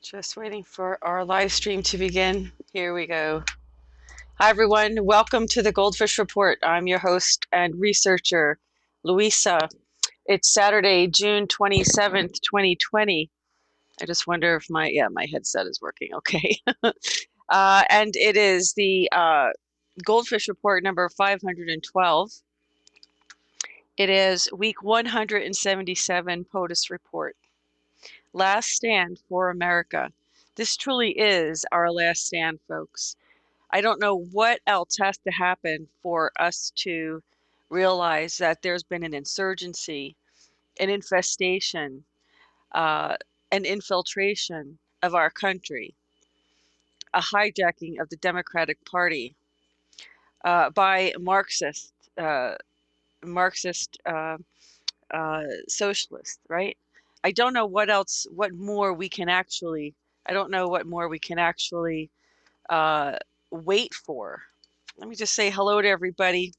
Just waiting for our live stream to begin. Here we go. Hi, everyone. Welcome to the GoldFish Report. I'm your host and researcher, Louisa. It's Saturday, June 27th, 2020. I just wonder if my headset is working okay. And it is the GoldFish Report number 512. It is week 177 POTUS report. Last stand for America. This truly is our last stand, folks. I don't know what else has to happen for us to realize that there's been an insurgency, an infestation, uh, an infiltration of our country, a hijacking of the Democratic Party by Marxist socialists, right? I don't know what more we can actually, I don't know what more we can actually uh, wait for. Let me just say hello to everybody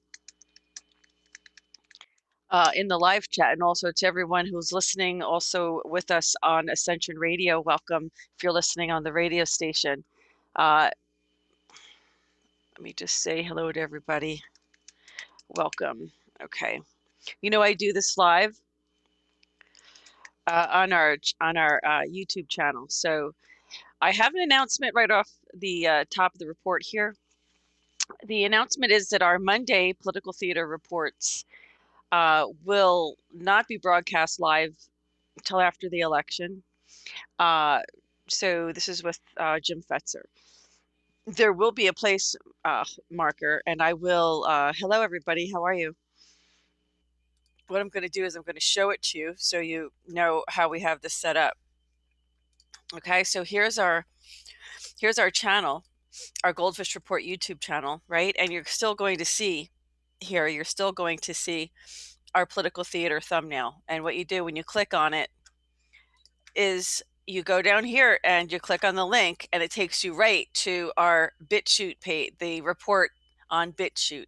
in the live chat, and also to everyone who's listening also with us on Ascension Radio. Welcome if you're listening on the radio station. Let me just say hello to everybody. Welcome. Okay. You know, I do this live on our YouTube channel. So I have an announcement right off the top of the report here. The announcement is that our Monday political theater reports will not be broadcast live until after the election. So this is with Jim Fetzer. There will be a place marker, and I will, hello everybody, how are you? What I'm going to do is I'm going to show it to you so you know how we have this set up. Okay, so here's our channel, our GoldFish Report YouTube channel, right? And you're still going to see here, you're still going to see our political theater thumbnail. And what you do when you click on it is you go down here and you click on the link, and it takes you right to our BitChute page, the report on BitChute.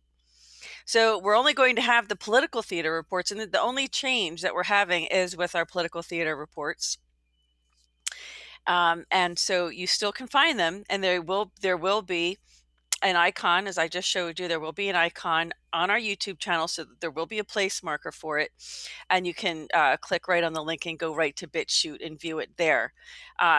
So we're only going to have the political theater reports, and the only change that we're having is with our political theater reports. And so you still can find them, and there will be an icon, as I just showed you. There will be an icon on our YouTube channel, so there will be a place marker for it, and you can click right on the link and go right to BitChute and view it there.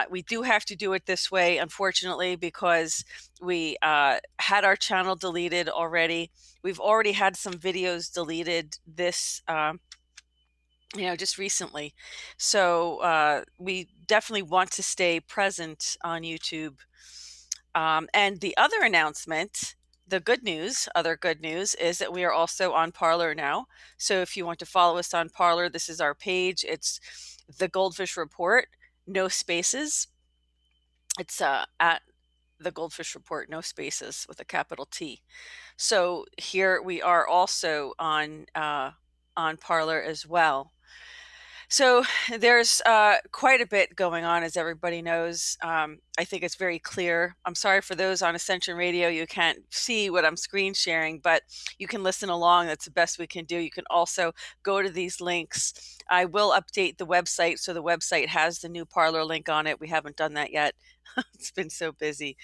We do have to do it this way, unfortunately, because we had our channel deleted already. We've already had some videos deleted this just recently. So we definitely want to stay present on YouTube. And the other announcement, other good news is that we are also on Parler now. So if you want to follow us on Parler, this is our page. It's the GoldFish Report, no spaces. It's at the GoldFish Report, no spaces, with a capital T. So here we are also on Parler as well. So there's quite a bit going on, as everybody knows. I think it's very clear. I'm sorry for those on Ascension Radio. You can't see what I'm screen sharing, but you can listen along. That's the best we can do. You can also go to these links. I will update the website, so the website has the new Parler link on it. We haven't done that yet. It's been so busy.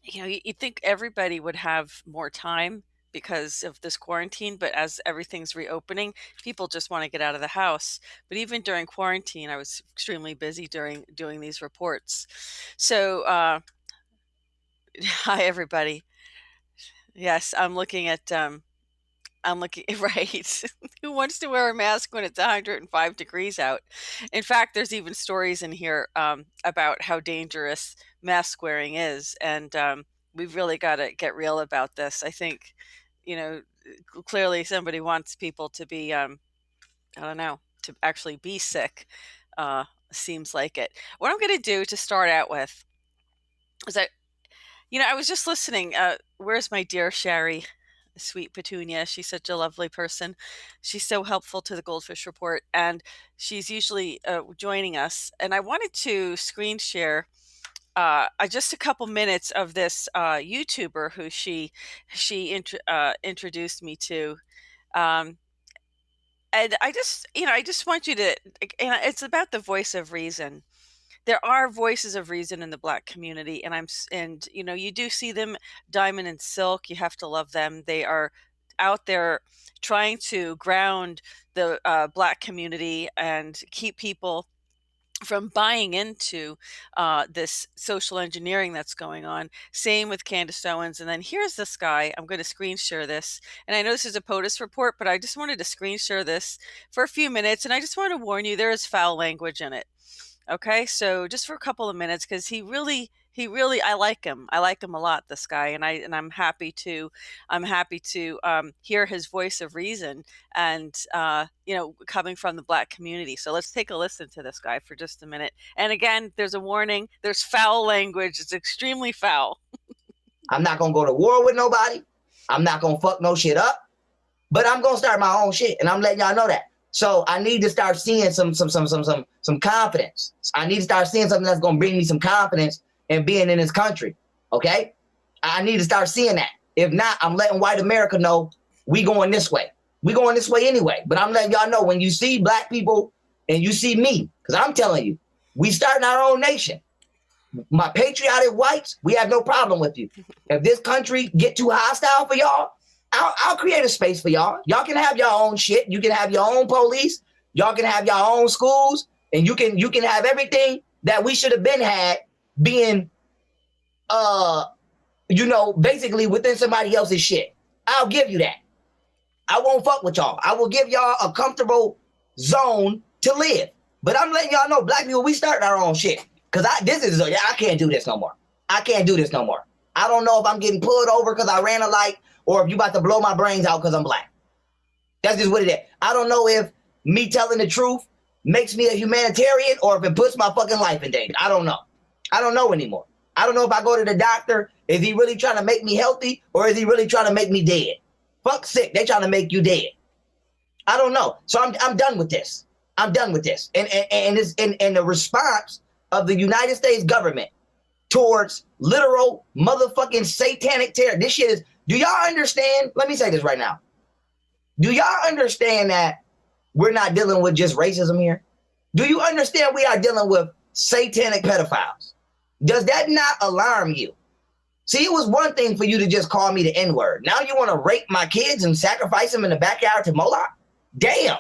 You'd think everybody would have more time because of this quarantine, but as everything's reopening, people just want to get out of the house. But even during quarantine, I was extremely busy doing these reports. So hi everybody. Yes, I'm looking right. Who wants to wear a mask when it's 105 degrees out? In fact, there's even stories in here about how dangerous mask wearing is, and we've really got to get real about this. I think, clearly somebody wants people to be, I don't know, to actually be sick. Seems like it. What I'm going to do to start out with is I was just listening. Where's my dear Sherry? Sweet Petunia. She's such a lovely person. She's so helpful to the GoldFish Report, and she's usually joining us. And I wanted to screen share just a couple minutes of this YouTuber who she introduced me to. And I just want you to, and it's about the voice of reason. there are voices of reason in the Black community, and you know, you do see them, Diamond and Silk. You have to love them. They are out there trying to ground the Black community and keep people from buying into this social engineering that's going on. Same with Candace Owens. And then here's this guy. I'm going to screen share this. And I know this is a POTUS report, but I just wanted to screen share this for a few minutes. And I just want to warn you, there is foul language in it. Okay, so just for a couple of minutes, because he really, I like him. I like him a lot, this guy, and I'm happy to, hear his voice of reason, and you know, coming from the Black community. So let's take a listen to this guy for just a minute. And again, there's a warning. There's foul language. It's extremely foul. I'm not gonna go to war with nobody. I'm not gonna fuck no shit up, but I'm gonna start my own shit, and I'm letting y'all know that. So I need to start seeing some confidence. I need to start seeing something that's gonna bring me some confidence in being in this country. Okay, I need to start seeing that. If not, I'm letting white America know we going this way. We going this way anyway. But I'm letting y'all know, when you see Black people and you see me, because I'm telling you, we starting our own nation. My patriotic whites, we have no problem with you. If this country get too hostile for y'all, I'll create a space for y'all. Y'all can have your own shit. You can have your own police. Y'all can have your own schools, and you can have everything that we should have been had being, you know, basically within somebody else's shit. I'll give you that. I won't fuck with y'all. I will give y'all a comfortable zone to live. But I'm letting y'all know, Black people, we starting our own shit. Cause I can't do this no more. I can't do this no more. I don't know if I'm getting pulled over because I ran a light, or if you about to blow my brains out because I'm Black. That's just what it is. I don't know if me telling the truth makes me a humanitarian, or if it puts my fucking life in danger. I don't know. I don't know anymore. I don't know if I go to the doctor, is he really trying to make me healthy, or is he really trying to make me dead? Fuck sick. They trying to make you dead. I don't know. So I'm done with this. I'm done with this. And the response of the United States government towards literal motherfucking satanic terror. This shit is, do y'all understand? Let me say this right now. Do y'all understand that we're not dealing with just racism here? Do you understand we are dealing with satanic pedophiles? Does that not alarm you? See, it was one thing for you to just call me the N-word. Now you want to rape my kids and sacrifice them in the backyard to Moloch? Damn.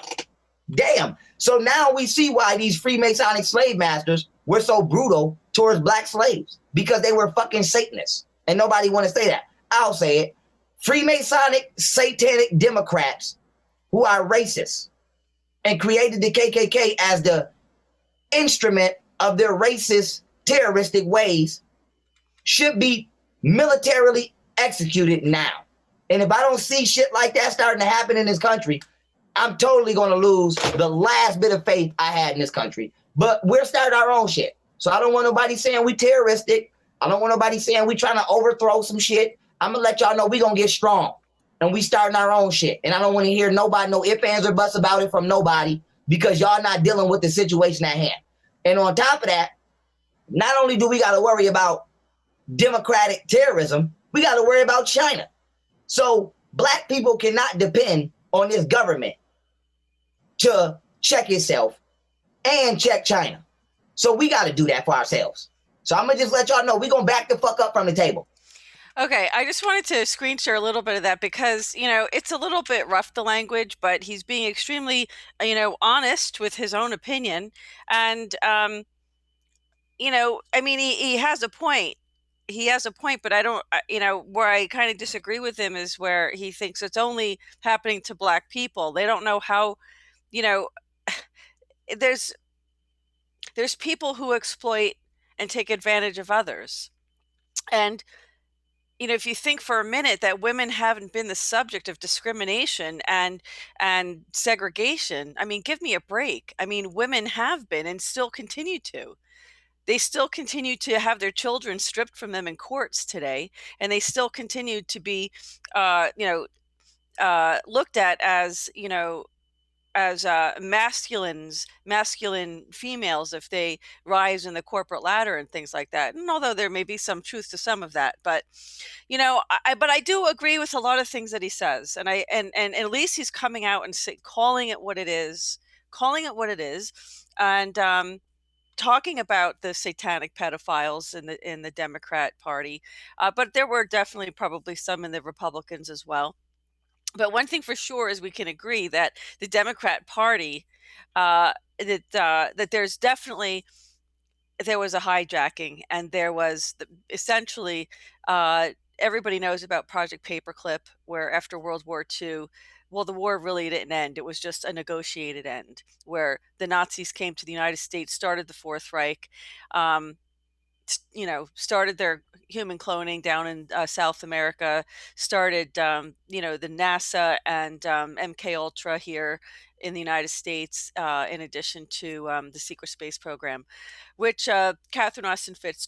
Damn. So now we see why these Freemasonic slave masters were so brutal towards Black slaves, because they were fucking Satanists. And nobody want to say that. I'll say it. Freemasonic satanic Democrats who are racist and created the KKK as the instrument of their racist, terroristic ways should be militarily executed now. And if I don't see shit like that starting to happen in this country, I'm totally going to lose the last bit of faith I had in this country. But we're starting our own shit. So I don't want nobody saying we terroristic. I don't want nobody saying we trying to overthrow some shit. I'm going to let y'all know we going to get strong. And we starting our own shit. And I don't want to hear nobody, no ifs, ands, or buts about it from nobody, because y'all not dealing with the situation at hand. And on top of that, not only do we got to worry about democratic terrorism, we got to worry about China. So Black people cannot depend on this government to check itself and check China. So we got to do that for ourselves. So I'm going to just let y'all know we're going to back the fuck up from the table. Okay, I just wanted to screen share a little bit of that because, you know, it's a little bit rough, the language, but he's being extremely, you know, honest with his own opinion. And, you know, I mean, he has a point. He has a point, but I don't, you know, where I kind of disagree with him is where he thinks it's only happening to Black people. They don't know how, you know, there's people who exploit and take advantage of others. And, you know, if you think for a minute that women haven't been the subject of discrimination and segregation, I mean, give me a break. I mean, women have been and still continue to. They still continue to have their children stripped from them in courts today, and they still continue to be, you know, looked at as, you know, as masculine females if they rise in the corporate ladder and things like that. And although there may be some truth to some of that, but you know, but I do agree with a lot of things that he says, and at least he's coming out and calling it what it is, and talking about the satanic pedophiles in the Democrat Party, but there were definitely probably some in the Republicans as well. But one thing for sure is we can agree that the Democrat Party, that there's definitely there was a hijacking, and there was essentially everybody knows about Project Paperclip, where after World War II, well, the war really didn't end. It was just a negotiated end, where the Nazis came to the United States, started the Fourth Reich, started their human cloning down in South America, started, the NASA and MK Ultra here in the United States, in addition to the secret space program, which Catherine Austin Fitts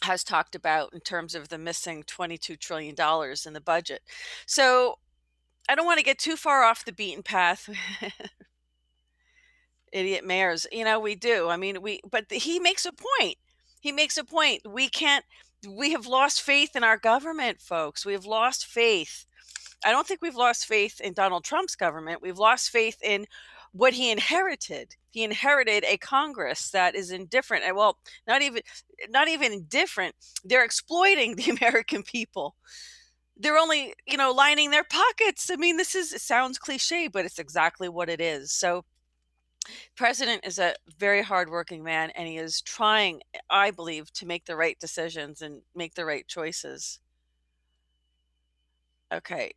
has talked about in terms of the missing $22 trillion in the budget. So I don't want to get too far off the beaten path. Idiot mayors, we do. I mean, but he makes a point. He makes a point. We have lost faith in our government, folks. We have lost faith. I don't think we've lost faith in Donald Trump's government. We've lost faith in what he inherited. He inherited a Congress that is indifferent. And well, not even indifferent. They're exploiting the American people. They're only, lining their pockets. I mean, it sounds cliche, but it's exactly what it is. So President is a very hardworking man, and he is trying, I believe, to make the right decisions and make the right choices. Okay.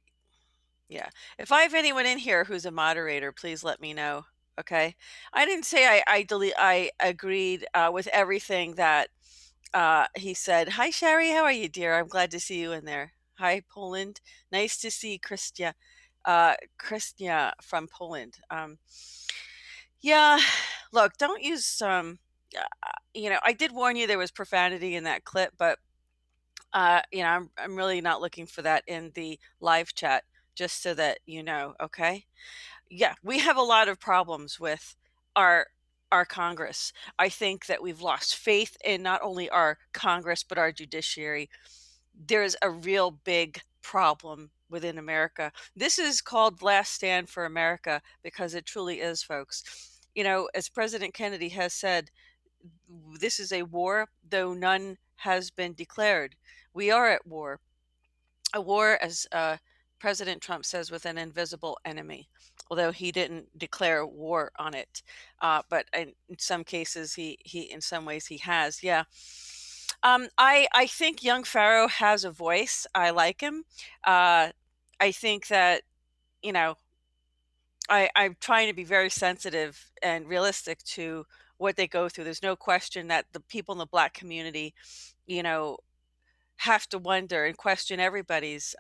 Yeah. If I have anyone in here who's a moderator, please let me know. Okay. I didn't say I agreed with everything that he said. Hi, Sherry. How are you, dear? I'm glad to see you in there. Hi, Poland. Nice to see Christia from Poland. Yeah, look, don't use I did warn you there was profanity in that clip, but I'm really not looking for that in the live chat, just so that you know, okay? Yeah, we have a lot of problems with our Congress. I think that we've lost faith in not only our Congress but our judiciary. There's a real big problem within America. This is called Last Stand for America because it truly is, folks. As President Kennedy has said, this is a war, though none has been declared. We are at war. A war, as President Trump says, with an invisible enemy, although he didn't declare war on it. But in some cases, he in some ways he has. Yeah. I think young Pharaoh has a voice. I like him. I think that, I'm trying to be very sensitive and realistic to what they go through. There's no question that the people in the Black community, have to wonder and question everybody's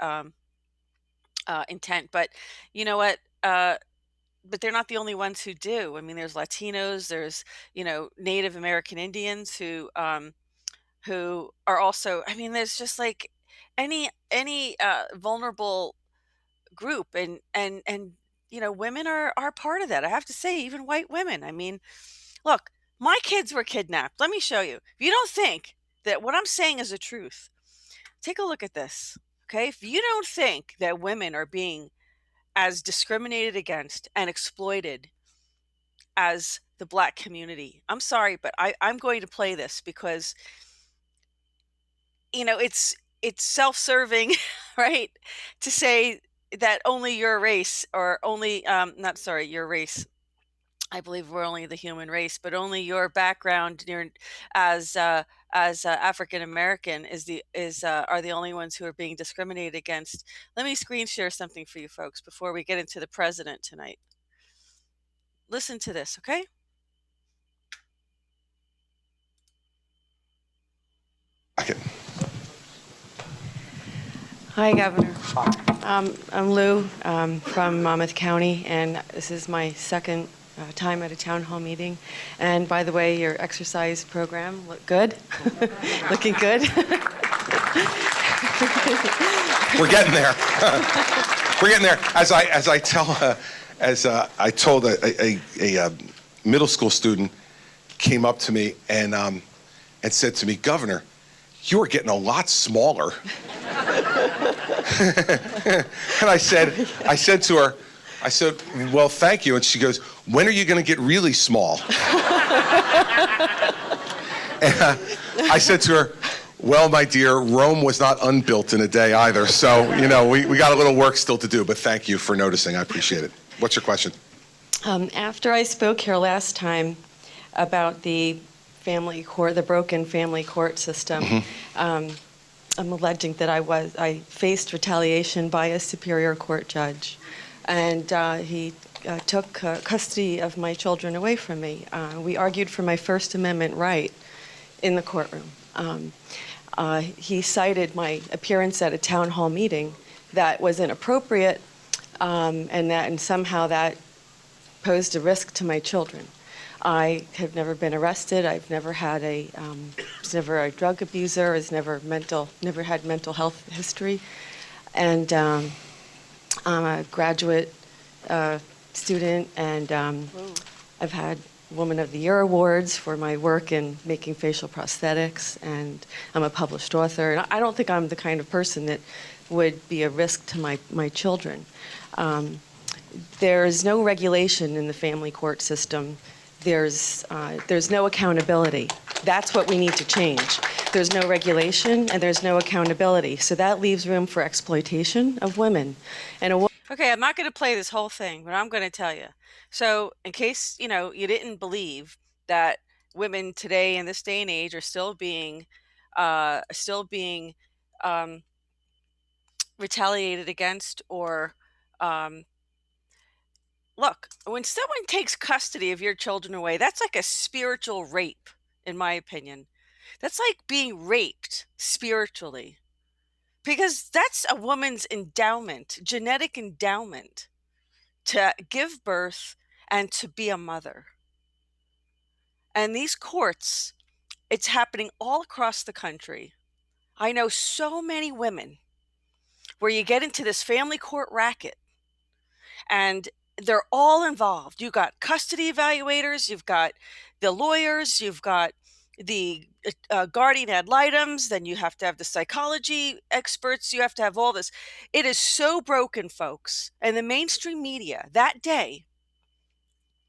intent. But you know what? But they're not the only ones who do. I mean, there's Latinos, there's Native American Indians who are also. I mean, there's just like any vulnerable group, and women are part of that. I have to say, even white women. I mean, look, my kids were kidnapped. Let me show you. If you don't think that what I'm saying is the truth, take a look at this. Okay, if you don't think that women are being as discriminated against and exploited as the Black community, I'm sorry, but I'm going to play this because it's self-serving, right? To say that only your race, or only your race. I believe we're only the human race, but only your background, as African American, are the only ones who are being discriminated against. Let me screen share something for you folks before we get into the president tonight. Listen to this, okay? Hi, Governor. I'm Lou from Monmouth County, and this is my second time at a town hall meeting. And by the way, your exercise program looked good. Looking good. We're getting there. We're getting there. As I told a middle school student, came up to me and said to me, "Governor, you are getting a lot smaller." And I said to her, I said, well, thank you. And she goes, when are you going to get really small? And I said to her, well, my dear, Rome was not unbuilt in a day either. So, you know, we got a little work still to do, but thank you for noticing. I appreciate it. What's your question? After I spoke here last time about the family court, the broken family court system, I'm alleging that I faced retaliation by a superior court judge, and he took custody of my children away from me. We argued for my First Amendment right in the courtroom. He cited my appearance at a town hall meeting that was inappropriate, and somehow that posed a risk to my children. I have never been arrested. I've never had was never a drug abuser. Never had mental health history, and I'm a graduate student, and I've had Woman of the Year awards for my work in making facial prosthetics, and I'm a published author. And I don't think I'm the kind of person that would be a risk to my children. There's no regulation in the family court system. There's no accountability. That's what we need to change. There's no regulation and there's no accountability. So that leaves room for exploitation of women. Okay, I'm not going to play this whole thing, but I'm going to tell you. So, in case you didn't believe that women today in this day and age are still being retaliated against, or look, when someone takes custody of your children away, that's like a spiritual rape, in my opinion. That's like being raped spiritually, because that's a woman's endowment, genetic endowment, to give birth and to be a mother. And these courts, it's happening all across the country. I know so many women where you get into this family court racket and they're all involved. You've got custody evaluators, you've got the lawyers, you've got the guardian ad litems, then you have to have the psychology experts, you have to have all this. It is so broken, folks. And the mainstream media that day,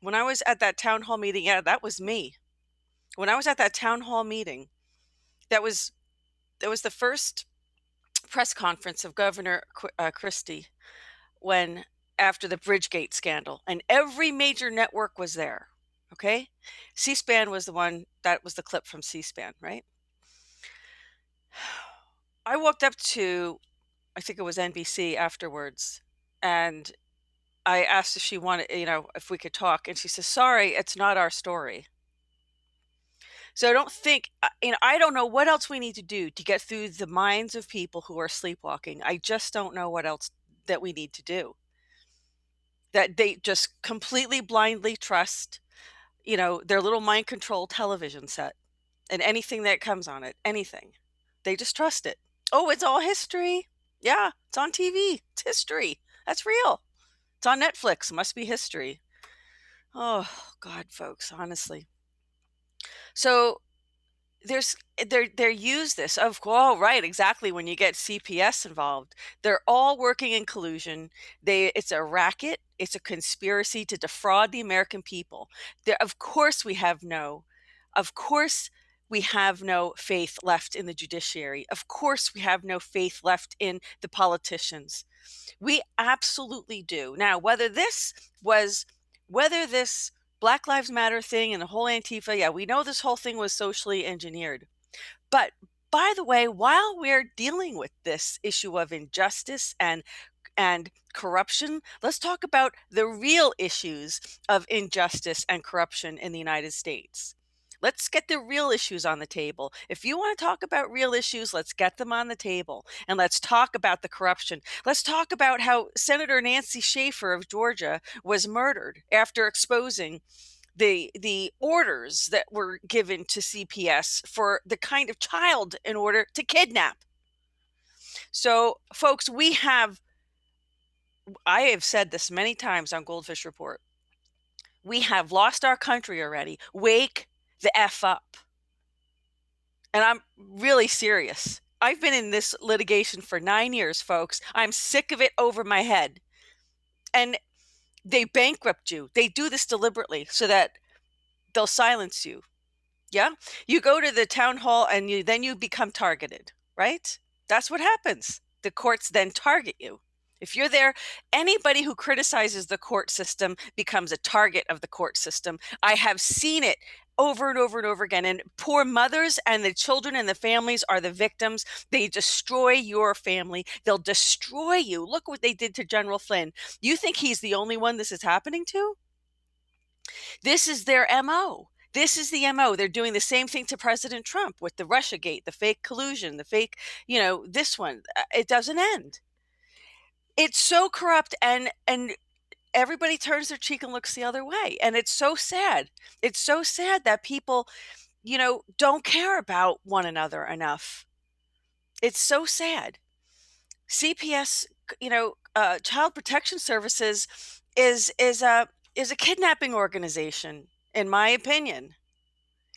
when I was at that town hall meeting, yeah, that was me. When I was at that town hall meeting, that was the first press conference of Governor Christie after the Bridgegate scandal, and every major network was there. Okay, C-SPAN was the one, that was the clip from C-SPAN, right? I walked up to, I think it was NBC afterwards, and I asked if she wanted, if we could talk, and she says, "Sorry, it's not our story." So I don't think, I don't know what else we need to do to get through the minds of people who are sleepwalking. I just don't know what else that we need to do. That they just completely blindly trust, their little mind control television set and anything that comes on it, anything. They just trust it. Oh, it's all history. Yeah, it's on TV. It's history. That's real. It's on Netflix. It must be history. Oh, God, folks, honestly. So they're use this right, exactly, when you get CPS involved. They're all working in collusion. It's a racket. It's a conspiracy to defraud the American people. Of course we have no faith left in the judiciary. Of course we have no faith left in the politicians. We absolutely do. Now, whether this Black Lives Matter thing and the whole Antifa, yeah, we know this whole thing was socially engineered. But by the way, while we're dealing with this issue of injustice and corruption, let's talk about the real issues of injustice and corruption in the United States. Let's get the real issues on the table. If you want to talk about real issues, let's get them on the table. And let's talk about the corruption. Let's talk about how Senator Nancy Schaefer of Georgia was murdered after exposing the orders that were given to CPS for the kind of child in order to kidnap. So, folks, I have said this many times on GoldFish Report. We have lost our country already. Wake the F up. And I'm really serious. I've been in this litigation for 9 years, folks. I'm sick of it over my head. And They bankrupt you. They do this deliberately so that they'll silence you. Yeah? You go to the town hall and then you become targeted, right? That's what happens. The courts then target you. If you're there, anybody who criticizes the court system becomes a target of the court system. I have seen it over and over and over again. And poor mothers and the children and the families are the victims. They destroy your family. They'll destroy you. Look what they did to General Flynn. You think he's the only one this is happening to? This is their MO. This is the MO. They're doing the same thing to President Trump with the Russiagate, the fake collusion, the fake, this one. It doesn't end. It's so corrupt, and everybody turns their cheek and looks the other way. And it's so sad. It's so sad that people, don't care about one another enough. It's so sad. CPS, Child Protection Services is a kidnapping organization, in my opinion.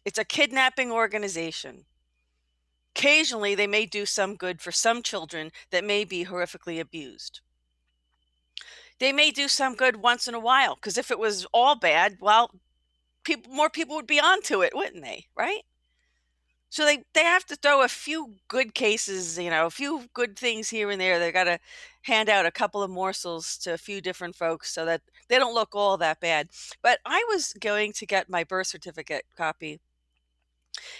It's a kidnapping organization. Occasionally, they may do some good for some children that may be horrifically abused. They may do some good once in a while, because if it was all bad, well, more people would be onto it, wouldn't they? Right? So they have to throw a few good cases, a few good things here and there. They got to hand out a couple of morsels to a few different folks so that they don't look all that bad. But I was going to get my birth certificate copy,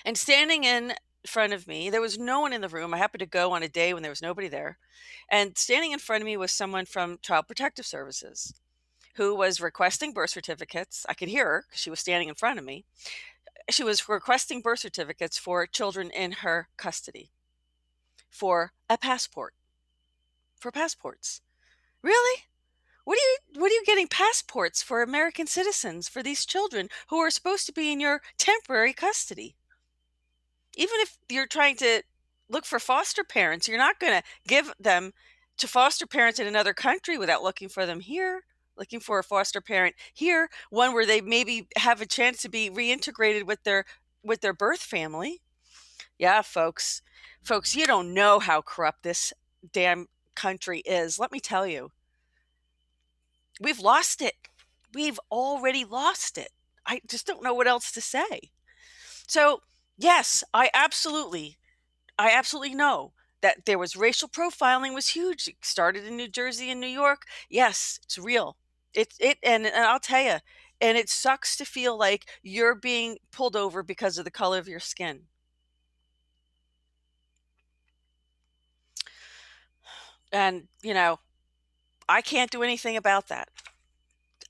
and standing in front of me, there was no one in the room. I happened to go on a day when there was nobody there. And standing in front of me was someone from Child Protective Services who was requesting birth certificates. I could hear her because she was standing in front of me. She was requesting birth certificates for children in her custody for a passport, for passports. Really? What are you getting passports for American citizens for these children who are supposed to be in your temporary custody? Even if you're trying to look for foster parents, you're not going to give them to foster parents in another country without looking for them here, looking for a foster parent here, one where they maybe have a chance to be reintegrated with their birth family. Yeah, folks, you don't know how corrupt this damn country is. Let me tell you. We've lost it. We've already lost it. I just don't know what else to say. So, yes, I absolutely know that there was racial profiling was huge. It started in New Jersey and New York. Yes, it's real. And I'll tell you, and it sucks to feel like you're being pulled over because of the color of your skin. And, I can't do anything about that.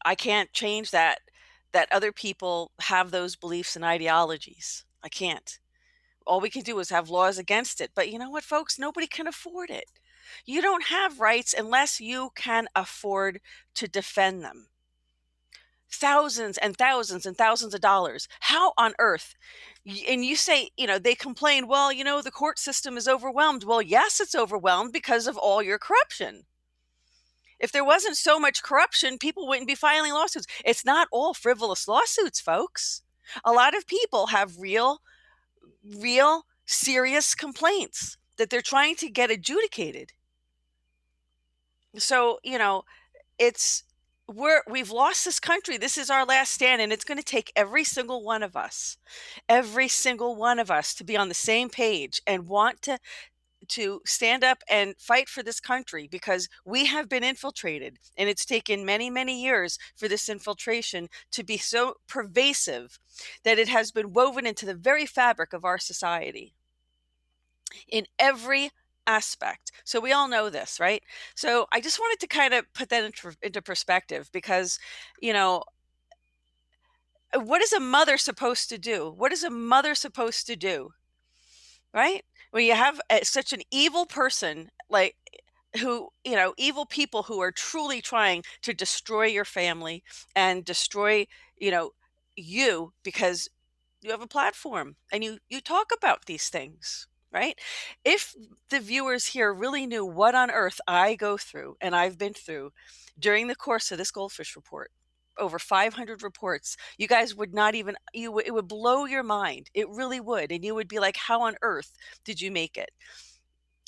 I can't change that other people have those beliefs and ideologies. I can't. All we can do is have laws against it. But you know what, folks? Nobody can afford it. You don't have rights unless you can afford to defend them. Thousands and thousands and thousands of dollars. How on earth? And you say, they complain, well, the court system is overwhelmed. Well, yes, it's overwhelmed because of all your corruption. If there wasn't so much corruption, people wouldn't be filing lawsuits. It's not all frivolous lawsuits, folks. A lot of people have real serious complaints that they're trying to get adjudicated. So, we've lost this country. This is our last stand, and it's going to take every single one of us to be on the same page and want to stand up and fight for this country, because we have been infiltrated, and it's taken many, many years for this infiltration to be so pervasive that it has been woven into the very fabric of our society in every aspect. So we all know this, right? So I just wanted to kind of put that into perspective, because, what is a mother supposed to do? What is a mother supposed to do? Right? When you have such an evil person, like evil people who are truly trying to destroy your family and destroy, you, because you have a platform and you talk about these things, right? If the viewers here really knew what on earth I go through and I've been through during the course of this GoldFish report, over 500 reports, you guys would not even, it would blow your mind. It really would. And you would be like, how on earth did you make it?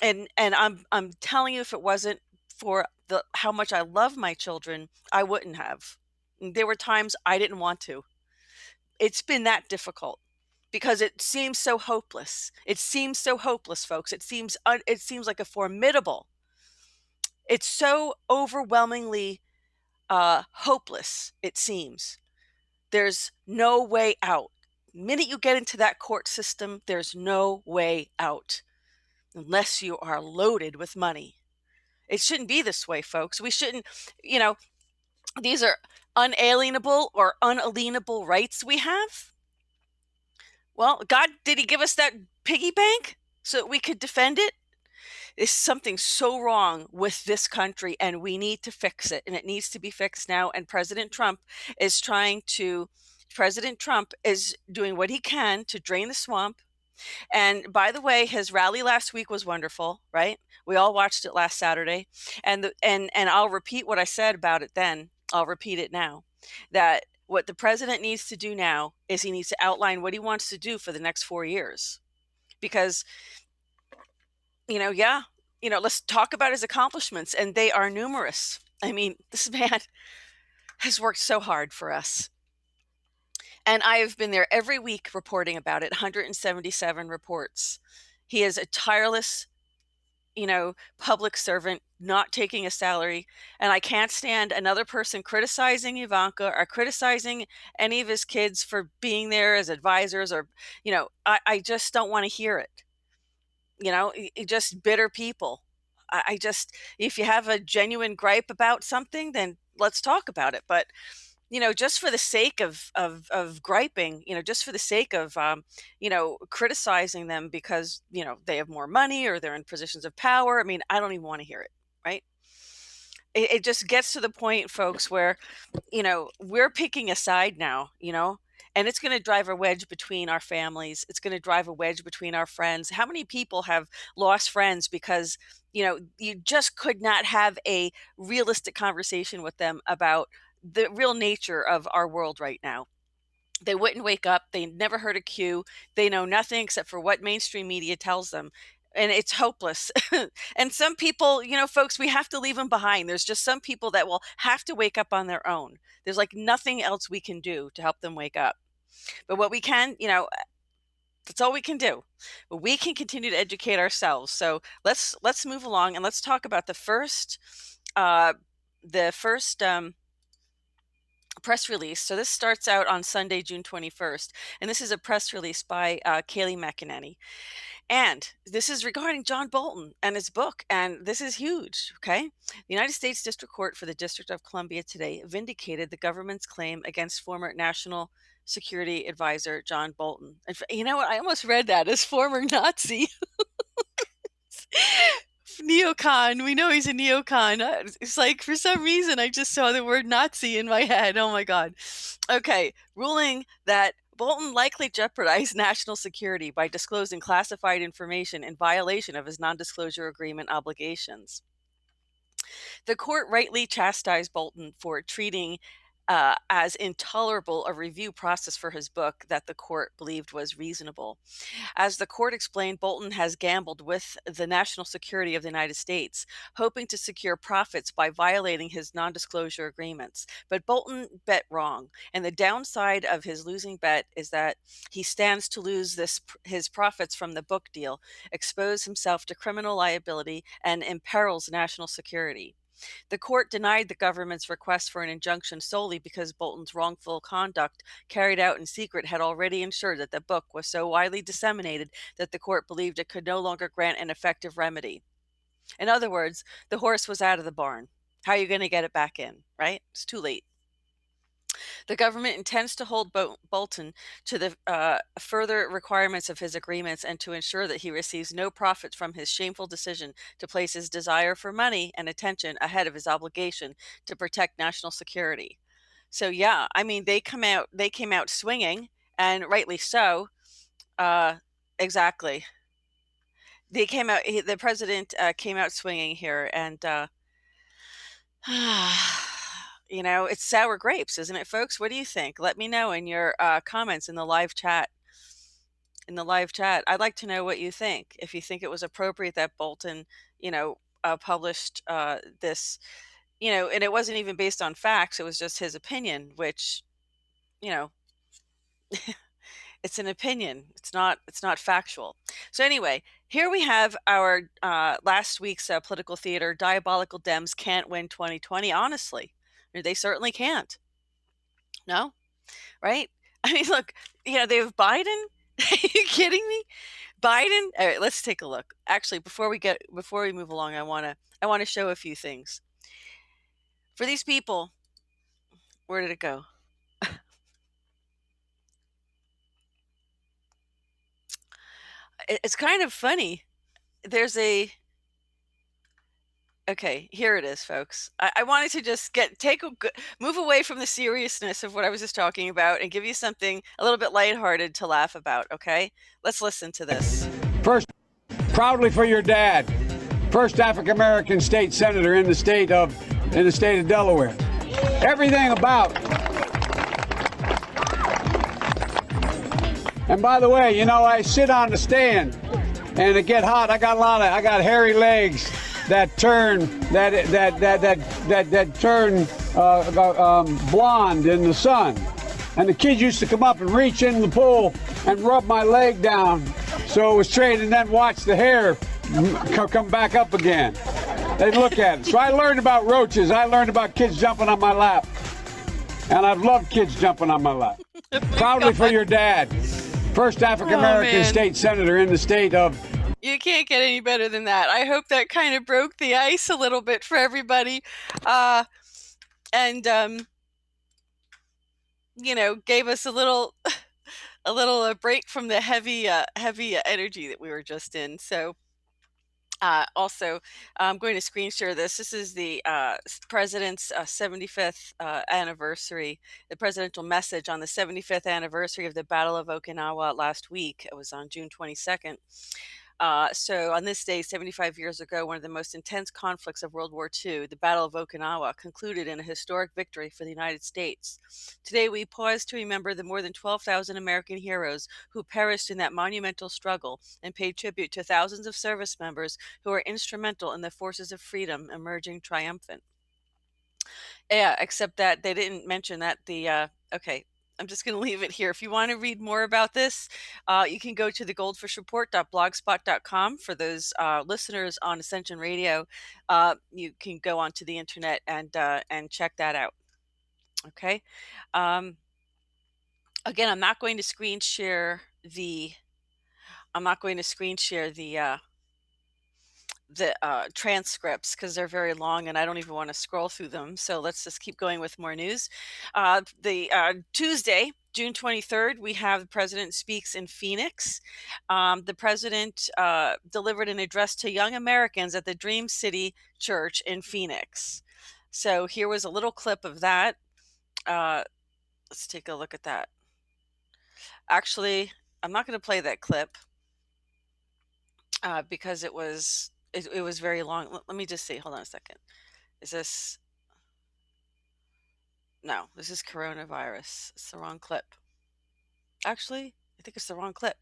And I'm telling you, if it wasn't for how much I love my children, I wouldn't have. There were times I didn't want to. It's been that difficult because it seems so hopeless. It seems so hopeless, folks. It seems like a formidable. It's so overwhelmingly hopeless. It seems there's no way out. The minute you get into that court system, there's no way out unless you are loaded with money. It shouldn't be this way, folks. We shouldn't, you know, these are unalienable or unalienable rights we have. Well, God, did he give us that piggy bank so that we could defend it? There's something so wrong with this country, and we need to fix it, and it needs to be fixed now. And President Trump is doing what he can to drain the swamp. And by the way, his rally last week was wonderful, right? We all watched it last Saturday. And I'll repeat what I said about it then. I'll repeat it now. That what the president needs to do now is he needs to outline what he wants to do for the next 4 years. Because, let's talk about his accomplishments, and they are numerous. I mean, this man has worked so hard for us. And I have been there every week reporting about it, 177 reports. He is a tireless, public servant, not taking a salary. And I can't stand another person criticizing Ivanka or criticizing any of his kids for being there as advisors or, I just don't want to hear it. Just bitter people. If you have a genuine gripe about something, then let's talk about it. But just for the sake of griping, just for the sake of criticizing them because they have more money or they're in positions of power. I mean, I don't even want to hear it, right? It just gets to the point, folks, where we're picking a side now, and it's going to drive a wedge between our families. It's going to drive a wedge between our friends. How many people have lost friends because you just could not have a realistic conversation with them about the real nature of our world right now? They wouldn't wake up. They never heard a cue. They know nothing except for what mainstream media tells them. And it's hopeless. And some people, folks, we have to leave them behind. There's just some people that will have to wake up on their own. There's like nothing else we can do to help them wake up. But what we can, that's all we can do. But we can continue to educate ourselves. So let's move along and let's talk about the first press release. So this starts out on Sunday, June 21st, and this is a press release by Kayleigh McEnany. And this is regarding John Bolton and his book, and this is huge, okay? The United States District Court for the District of Columbia today vindicated the government's claim against former National Security Advisor John Bolton. And you know what? I almost read that as former Nazi. Neocon. We know he's a neocon. It's like for some reason I just saw the word Nazi in my head. Oh my God. Okay. Ruling that Bolton likely jeopardized national security by disclosing classified information in violation of his non-disclosure agreement obligations. The court rightly chastised Bolton for treating as intolerable a review process for his book that the court believed was reasonable. As the court explained, Bolton has gambled with the national security of the United States, hoping to secure profits by violating his non-disclosure agreements. But Bolton bet wrong, and the downside of his losing bet is that he stands to lose his profits from the book deal, expose himself to criminal liability, and imperils national security. The court denied the government's request for an injunction solely because Bolton's wrongful conduct carried out in secret had already ensured that the book was so widely disseminated that the court believed it could no longer grant an effective remedy. In other words, the horse was out of the barn. How are you going to get it back in, right? It's too late. The government intends to hold Bolton to the further requirements of his agreements and to ensure that he receives no profit from his shameful decision to place his desire for money and attention ahead of his obligation to protect national security. So yeah, I mean, they came out swinging, and rightly so. Exactly. The president came out swinging here, and it's sour grapes, isn't it, folks? What do you think? Let me know in your comments in the live chat. I'd like to know what you think. If you think it was appropriate that Bolton, published this, and it wasn't even based on facts. It was just his opinion, which, you know, it's an opinion. It's not factual. So anyway, here we have our last week's political theater. Diabolical Dems can't win 2020. Honestly, they certainly can't. No, right? I mean, look, they have Biden. Are you kidding me? Biden. All right, let's take a look. Actually, before we move along, I wanna show a few things for these people. Where did it go? It's kind of funny. There's a Okay, here it is, folks. I wanted to just move away from the seriousness of what I was just talking about and give you something a little bit lighthearted to laugh about. Okay, let's listen to this. First, proudly for your dad, first African American state senator in the state of Delaware. Everything about. And by the way, I sit on the stand, and it get hot. I got hairy legs that turn blonde in the sun. And the kids used to come up and reach in the pool and rub my leg down so it was straight, and then watch the hair come back up again. They'd look at it. So I learned about roaches. I learned about kids jumping on my lap. And I've loved kids jumping on my lap. Proudly for your dad, first African American state senator in the state of. You can't get any better than that. I hope that kind of broke the ice a little bit for everybody, and gave us a little break from the heavy energy that we were just in. So. Also, I'm going to screen share this. This is the president's 75th anniversary, the presidential message on the 75th anniversary of the Battle of Okinawa last week. It was on June 22nd. So on this day, 75 years ago, one of the most intense conflicts of World War II, the Battle of Okinawa, concluded in a historic victory for the United States. Today, we pause to remember the more than 12,000 American heroes who perished in that monumental struggle and paid tribute to thousands of service members who were instrumental in the forces of freedom emerging triumphant. Yeah, except that they didn't mention that okay. I'm just going to leave it here. If you want to read more about this, you can go to the goldfishreport.blogspot.com. For those listeners on Ascension Radio, you can go onto the internet and check that out. Okay. Again, I'm not going to screen share the. Transcripts because they're very long and I don't even want to scroll through them. So let's just keep going with more news. Tuesday, June 23rd, we have the president speaks in Phoenix. The president delivered an address to young Americans at the Dream City Church in Phoenix. So here was a little clip of that. Let's take a look at that. Actually, I'm not going to play that clip because it was very long. Let me just see. Hold on a second. Is this? No, this is coronavirus. It's the wrong clip. Actually, I think it's the wrong clip.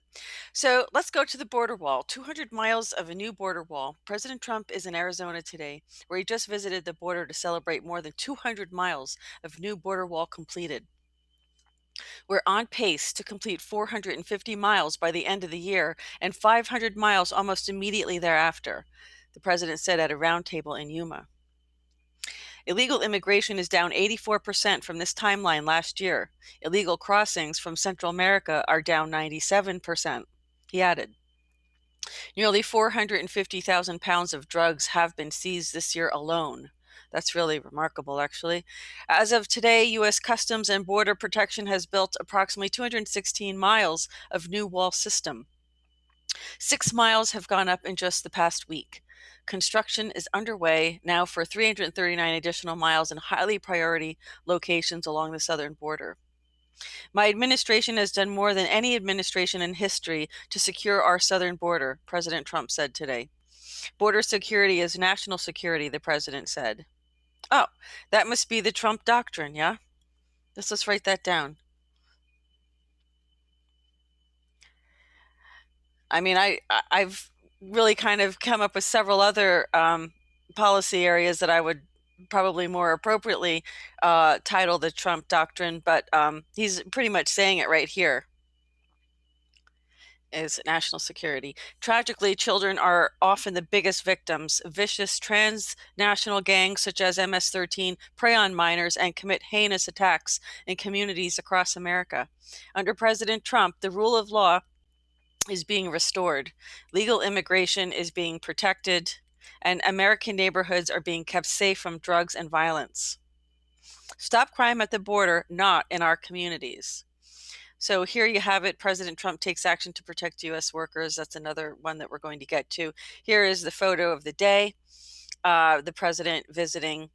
So let's go to the border wall. 200 miles of a new border wall. President Trump is in Arizona today, where he just visited the border to celebrate more than 200 miles of new border wall completed. We're on pace to complete 450 miles by the end of the year and 500 miles almost immediately thereafter, the president said at a roundtable in Yuma. Illegal immigration is down 84% from this timeline last year. Illegal crossings from Central America are down 97%, he added. Nearly 450,000 pounds of drugs have been seized this year alone. That's really remarkable, actually. As of today, U.S. Customs and Border Protection has built approximately 216 miles of new wall system. 6 miles have gone up in just the past week. Construction is underway now for 339 additional miles in highly priority locations along the southern border. My administration has done more than any administration in history to secure our southern border, President Trump said today. Border security is national security, the president said. Oh, that must be the Trump doctrine, yeah? Let's write that down. I mean, I've really kind of come up with several other policy areas that I would probably more appropriately title the Trump doctrine, but he's pretty much saying it right here. Is national security. Tragically, children are often the biggest victims. Vicious transnational gangs such as MS-13 prey on minors and commit heinous attacks in communities across America. Under President Trump, the rule of law is being restored. Legal immigration is being protected, and American neighborhoods are being kept safe from drugs and violence. Stop crime at the border, not in our communities. So here you have it. President Trump takes action to protect U.S. workers. That's another one that we're going to get to. Here is the photo of the day. The president visiting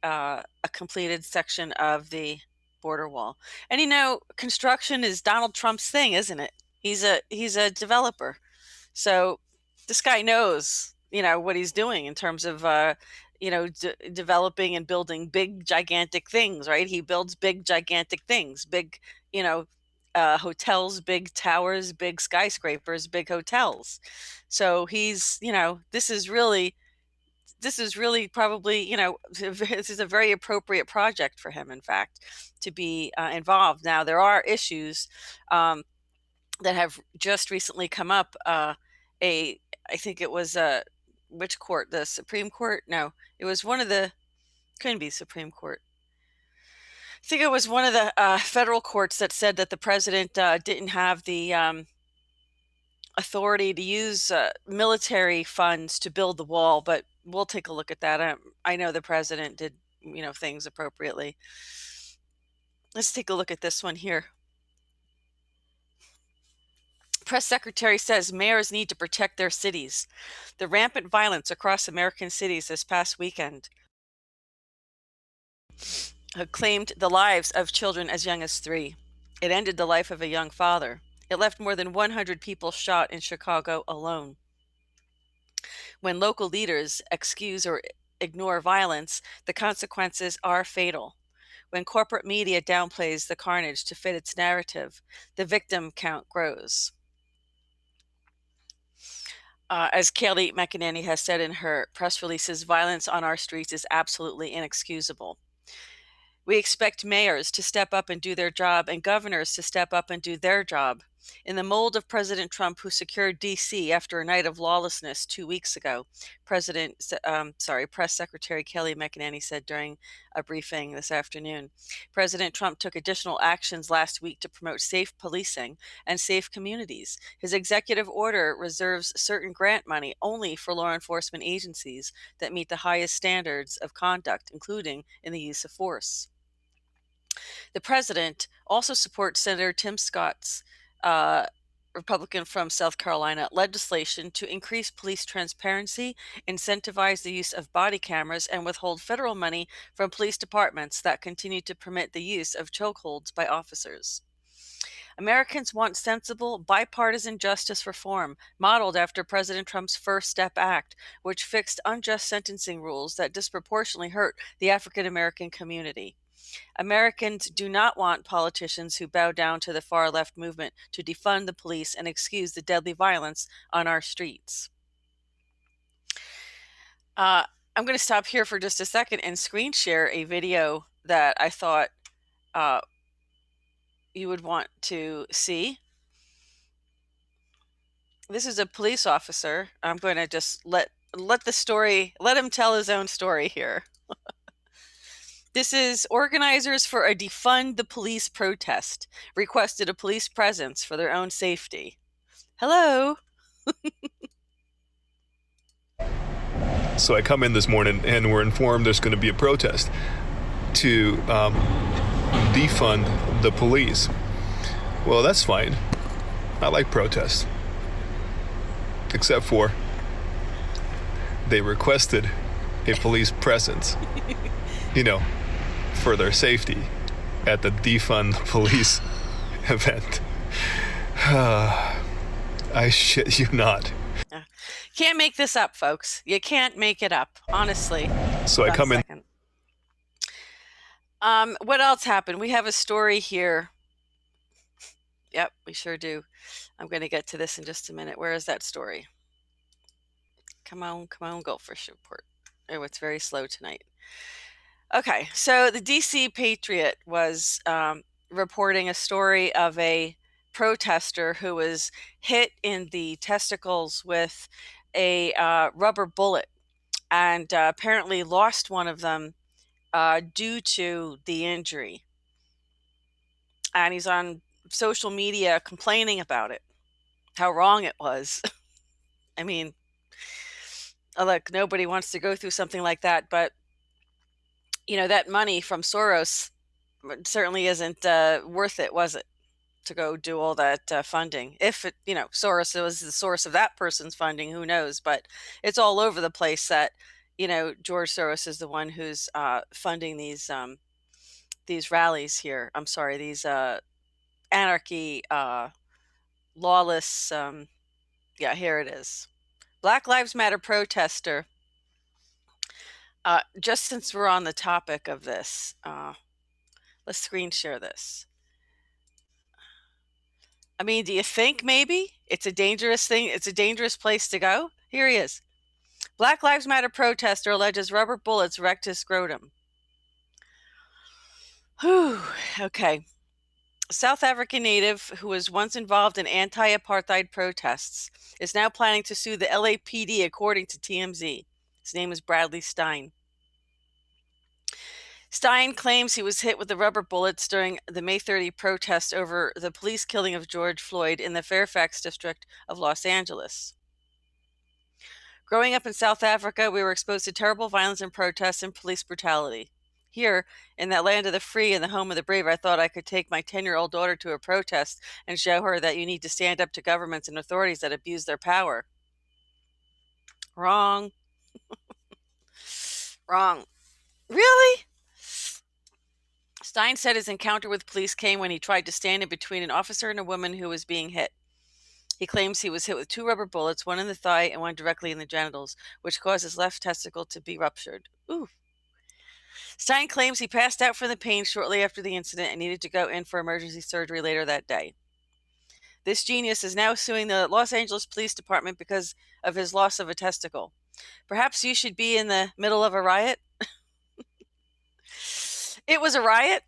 a completed section of the border wall. And you know, construction is Donald Trump's thing, isn't it? He's a developer. So this guy knows, what he's doing in terms of, developing and building big, gigantic things, right? He builds big, gigantic things, big, hotels, big towers, big skyscrapers, big hotels. So he's, this is really probably, this is a very appropriate project for him, in fact, to be involved. Now, there are issues that have just recently come up. I think it was which court? The Supreme Court? No, it was one of the, couldn't be Supreme Court. I think it was one of the federal courts that said that the president didn't have the authority to use military funds to build the wall, but we'll take a look at that. I know the president did, things appropriately. Let's take a look at this one here. Press secretary says mayors need to protect their cities. The rampant violence across American cities this past weekend claimed the lives of children as young as 3. It ended the life of a young father. It left more than 100 people shot in Chicago alone. When local leaders excuse or ignore violence, the consequences are fatal. When corporate media downplays the carnage to fit its narrative, the victim count grows. As Kayleigh McEnany has said in her press releases, violence on our streets is absolutely inexcusable. We expect mayors to step up and do their job, and governors to step up and do their job. In the mold of President Trump, who secured D.C. after a night of lawlessness 2 weeks ago, Press Secretary Kayleigh McEnany said during a briefing this afternoon. President Trump took additional actions last week to promote safe policing and safe communities. His executive order reserves certain grant money only for law enforcement agencies that meet the highest standards of conduct, including in the use of force. The president also supports Senator Tim Scott's Republican from South Carolina, legislation to increase police transparency, incentivize the use of body cameras, and withhold federal money from police departments that continue to permit the use of chokeholds by officers. Americans want sensible, bipartisan justice reform modeled after President Trump's First Step Act, which fixed unjust sentencing rules that disproportionately hurt the African American community. Americans do not want politicians who bow down to the far left movement to defund the police and excuse the deadly violence on our streets. I'm going to stop here for just a second and screen share a video that I thought you would want to see. This is a police officer. I'm going to just let him tell his own story here. This is organizers for a defund the police protest requested a police presence for their own safety. Hello. So I come in this morning and we're informed there's going to be a protest to defund the police. Well, that's fine. I like protests. Except for they requested a police presence, for their safety at the defund police event. I shit you not. Can't make this up, folks. You can't make it up, honestly. So I come in. What else happened? We have a story here. Yep, we sure do. I'm going to get to this in just a minute. Where is that story? Come on, GoldFish Report. Oh, it's very slow tonight. Okay, so the DC Patriot was reporting a story of a protester who was hit in the testicles with a rubber bullet and apparently lost one of them due to the injury. And he's on social media complaining about it, how wrong it was. I mean, look, nobody wants to go through something like that, but that money from Soros certainly isn't worth it, was it? To go do all that funding. If it, Soros was the source of that person's funding, who knows? But it's all over the place that, George Soros is the one who's funding these rallies here. I'm sorry, these anarchy, lawless. Yeah, here it is. Black Lives Matter protester. Just since we're on the topic of this, let's screen share this. I mean, do you think maybe it's a dangerous thing? It's a dangerous place to go? Here he is. Black Lives Matter protester alleges rubber bullets wrecked his scrotum. Whew. Okay. A South African native who was once involved in anti-apartheid protests is now planning to sue the LAPD, according to TMZ. His name is Bradley Stein. Stein claims he was hit with the rubber bullets during the May 30 protest over the police killing of George Floyd in the Fairfax district of Los Angeles. Growing up in South Africa, we were exposed to terrible violence and protests and police brutality. Here, in that land of the free and the home of the brave, I thought I could take my 10-year-old daughter to a protest and show her that you need to stand up to governments and authorities that abuse their power. Wrong. Wrong. Really? Stein said his encounter with police came when he tried to stand in between an officer and a woman who was being hit. He claims he was hit with 2 rubber bullets, one in the thigh and one directly in the genitals, which caused his left testicle to be ruptured. Ooh. Stein claims he passed out from the pain shortly after the incident and needed to go in for emergency surgery later that day. This genius is now suing the Los Angeles Police Department because of his loss of a testicle. Perhaps you should be in the middle of a riot? It was a riot.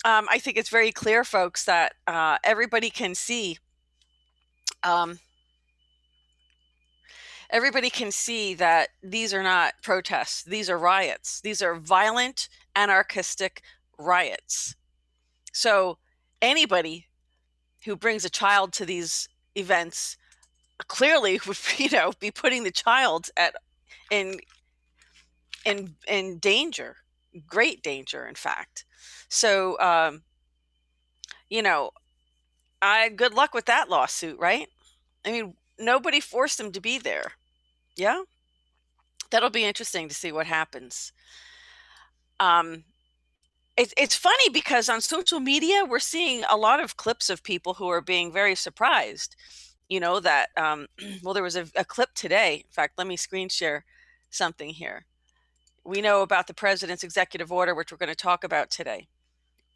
I think it's very clear, folks, that everybody can see. Everybody can see that these are not protests. These are riots. These are violent, anarchistic riots. So anybody who brings a child to these events clearly would, be putting the child in danger, great danger, in fact. So, good luck with that lawsuit, right? I mean, nobody forced them to be there. Yeah? That'll be interesting to see what happens. It's funny because on social media, we're seeing a lot of clips of people who are being very surprised. That, well, there was a clip today. In fact, let me screen share something here. We know about the president's executive order, which we're going to talk about today,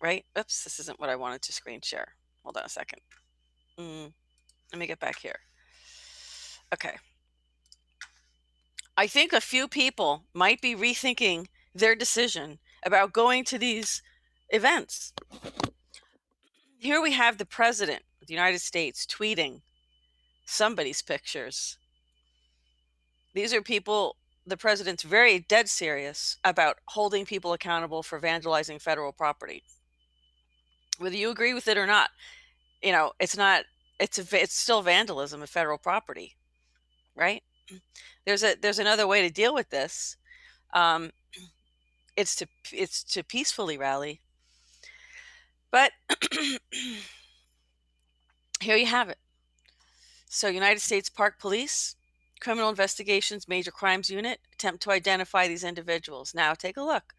right? Oops, this isn't what I wanted to screen share. Hold on a second. Let me get back here. Okay. I think a few people might be rethinking their decision about going to these events. Here we have the president of the United States tweeting somebody's pictures. These are people, the president's very dead serious about holding people accountable for vandalizing federal property. Whether you agree with it or not, it's still vandalism of federal property, right? There's another way to deal with this. It's to peacefully rally. But here you have it. So United States Park Police, Criminal Investigations Major Crimes Unit attempt to identify these individuals. Now take a look.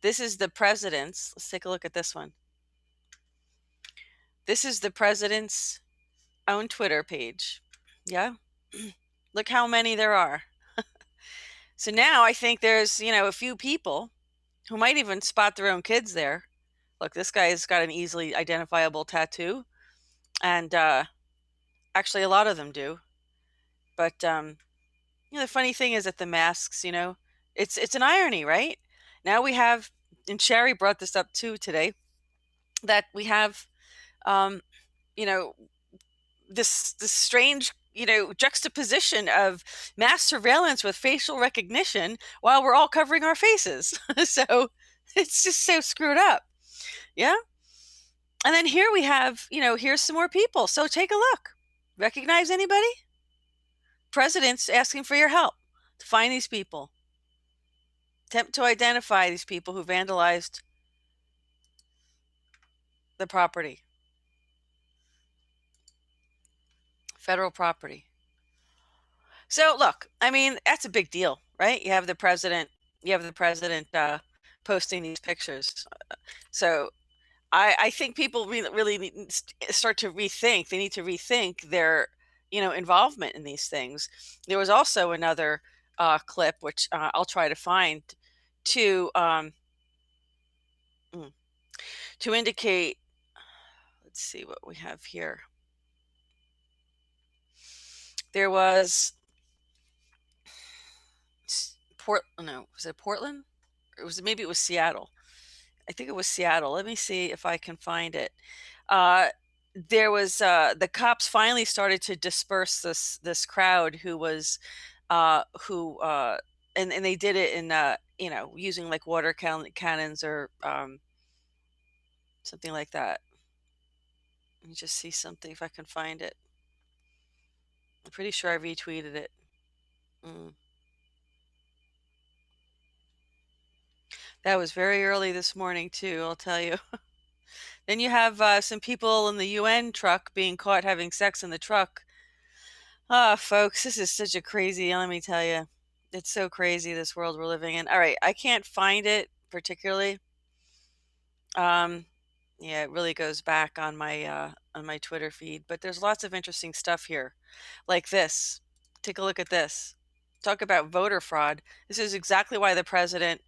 This is the president's. Let's take a look at this one. This is the president's own Twitter page. Yeah. Look how many there are. So now I think there's, a few people who might even spot their own kids there. Look, this guy's got an easily identifiable tattoo. And actually, a lot of them do. But, the funny thing is that the masks, It's an irony, right? Now we have, and Sherry brought this up too today, that we have, you know, this strange, juxtaposition of mass surveillance with facial recognition while we're all covering our faces. So it's just so screwed up. Yeah. And then here we have, here's some more people. So take a look. Recognize anybody? President's asking for your help to find these people. Attempt to identify these people who vandalized the property. Federal property. So look, I mean, that's a big deal, right? You have the president posting these pictures. So I think people really need to start to rethink. They need to rethink their, involvement in these things. There was also another clip, which I'll try to find, to to indicate. Let's see what we have here. There was was it Portland? Maybe it was Seattle. I think it was Seattle. Let me see if I can find it. There was the cops finally started to disperse this crowd who was and they did it in using like water cannons or something like that. Let me just see something if I can find it. I'm pretty sure I retweeted it. That was very early this morning too, I'll tell you. Then you have some people in the UN truck being caught having sex in the truck. Ah, folks, this is such a crazy, let me tell you. It's so crazy, this world we're living in. All right, I can't find it particularly. Yeah, it really goes back on my Twitter feed, but there's lots of interesting stuff here. Like this. Take a look at this. Talk about voter fraud. This is exactly why the president,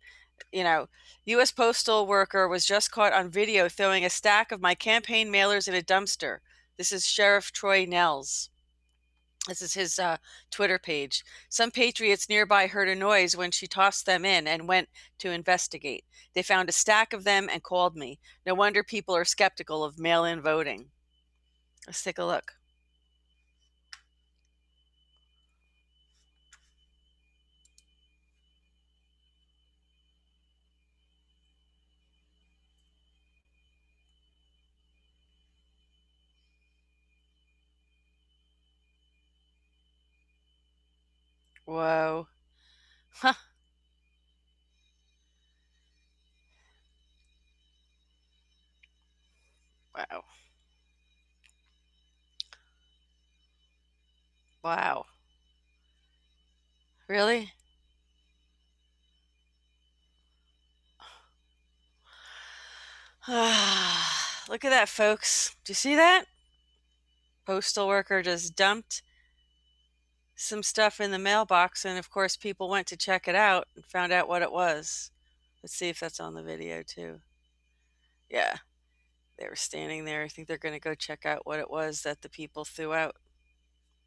U.S. postal worker was just caught on video throwing a stack of my campaign mailers in a dumpster. This is Sheriff Troy Nels. This is his Twitter page. Some patriots nearby heard a noise when she tossed them in and went to investigate. They found a stack of them and called me. No wonder people are skeptical of mail-in voting. Let's take a look. Whoa. Huh. Wow. Wow. Really? Look at that, folks. Do you see that? Postal worker just dumped some stuff in the mailbox, and of course people went to check it out and found out what it was. Let's see if that's on the video too. Yeah, they were standing there. I think they're going to go check out what it was that the people threw out.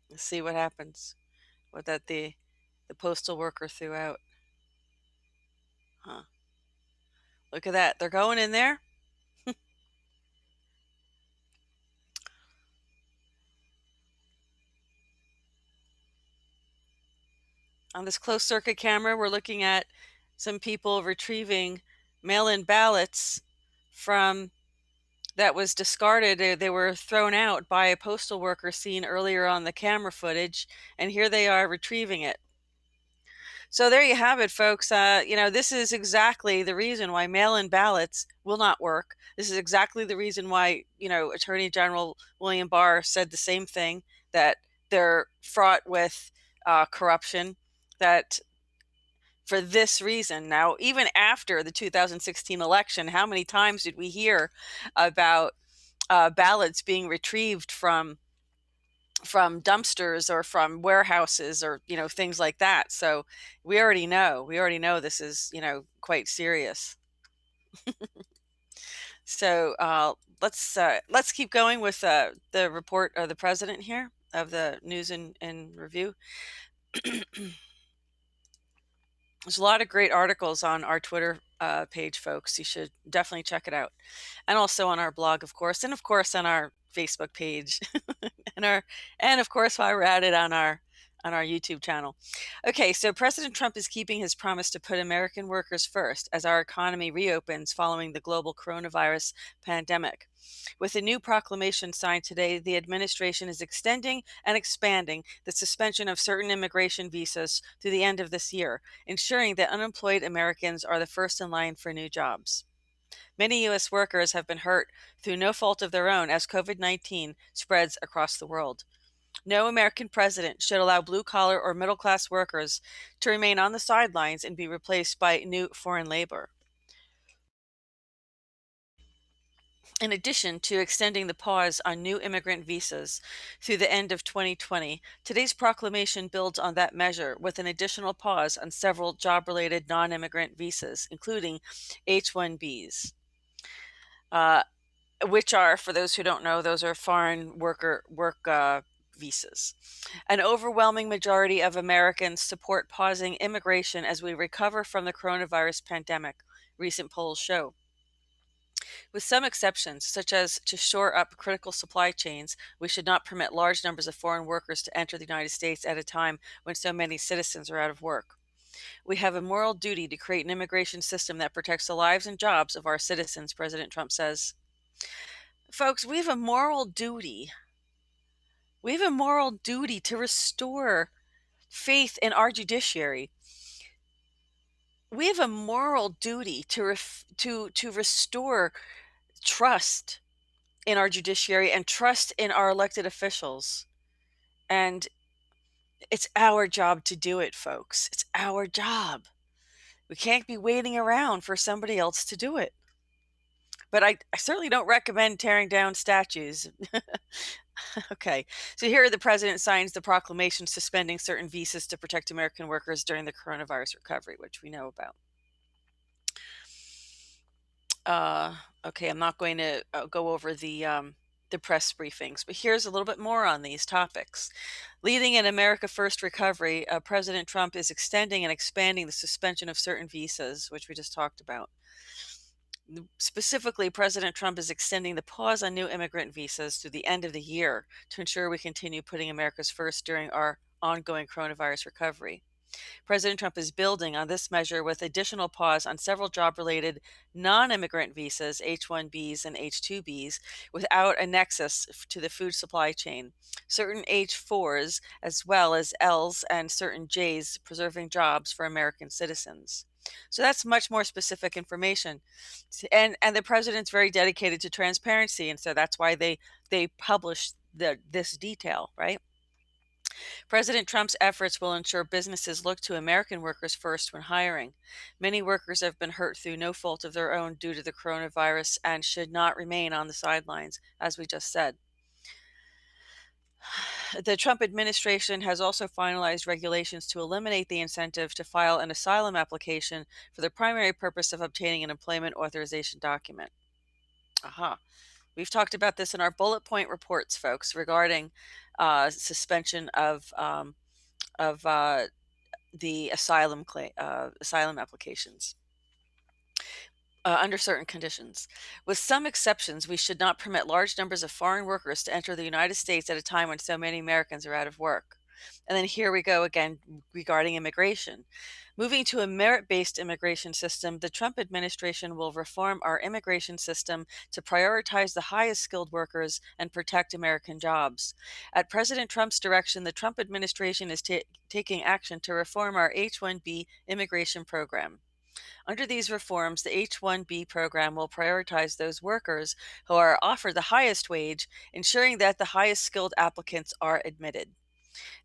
Let's see what happens. What that the postal worker threw out. Huh. Look at that. They're going in there. On this closed circuit camera, we're looking at some people retrieving mail-in ballots from that was discarded. They were thrown out by a postal worker seen earlier on the camera footage, and here they are retrieving it. So there you have it, folks. This is exactly the reason why mail-in ballots will not work. This is exactly the reason why, Attorney General William Barr said the same thing, that they're fraught with corruption, that for this reason. Now, even after the 2016 election, how many times did we hear about ballots being retrieved from dumpsters or from warehouses or things like that? So we already know this is quite serious. So let's keep going with the report of the president here of the news and review. There's a lot of great articles on our Twitter page, folks. You should definitely check it out. And also on our blog, of course, and of course on our Facebook page, and of course while we're at it on our YouTube channel. Okay, so President Trump is keeping his promise to put American workers first as our economy reopens following the global coronavirus pandemic. With a new proclamation signed today, the administration is extending and expanding the suspension of certain immigration visas through the end of this year, ensuring that unemployed Americans are the first in line for new jobs. Many U.S. workers have been hurt through no fault of their own as COVID-19 spreads across the world. No American president should allow blue-collar or middle-class workers to remain on the sidelines and be replaced by new foreign labor. In addition to extending the pause on new immigrant visas through the end of 2020, today's proclamation builds on that measure with an additional pause on several job-related non-immigrant visas, including H-1Bs. Which are, for those who don't know, those are foreign work visas. An overwhelming majority of Americans support pausing immigration as we recover from the coronavirus pandemic, recent polls show. With some exceptions, such as to shore up critical supply chains, we should not permit large numbers of foreign workers to enter the United States at a time when so many citizens are out of work. We have a moral duty to create an immigration system that protects the lives and jobs of our citizens, President Trump says. Folks, we have a moral duty. We have a moral duty to restore faith in our judiciary. We have a moral duty to restore trust in our judiciary and trust in our elected officials. And it's our job to do it, folks. It's our job. We can't be waiting around for somebody else to do it. But I certainly don't recommend tearing down statues. Okay, so here the president signs the proclamation suspending certain visas to protect American workers during the coronavirus recovery, which we know about. Okay, I'm not going to go over the press briefings, but here's a little bit more on these topics. Leading an America First recovery, President Trump is extending and expanding the suspension of certain visas, which we just talked about. Specifically, President Trump is extending the pause on new immigrant visas through the end of the year to ensure we continue putting America's first during our ongoing coronavirus recovery. President Trump is building on this measure with additional pause on several job-related non-immigrant visas, H-1Bs and H-2Bs, without a nexus to the food supply chain. Certain H-4s, as well as Ls and certain Js, preserving jobs for American citizens. So that's much more specific information. And the president's very dedicated to transparency, and so that's why they published this detail, right? President Trump's efforts will ensure businesses look to American workers first when hiring. Many workers have been hurt through no fault of their own due to the coronavirus and should not remain on the sidelines, as we just said. The Trump administration has also finalized regulations to eliminate the incentive to file an asylum application for the primary purpose of obtaining an employment authorization document. Aha. We've talked about this in our bullet point reports, folks, regarding suspension of the asylum applications. Under certain conditions. With some exceptions, we should not permit large numbers of foreign workers to enter the United States at a time when so many Americans are out of work. And then here we go again regarding immigration. Moving to a merit-based immigration system, the Trump administration will reform our immigration system to prioritize the highest skilled workers and protect American jobs. At President Trump's direction, the Trump administration is taking action to reform our H-1B immigration program. Under these reforms, the H-1B program will prioritize those workers who are offered the highest wage, ensuring that the highest skilled applicants are admitted.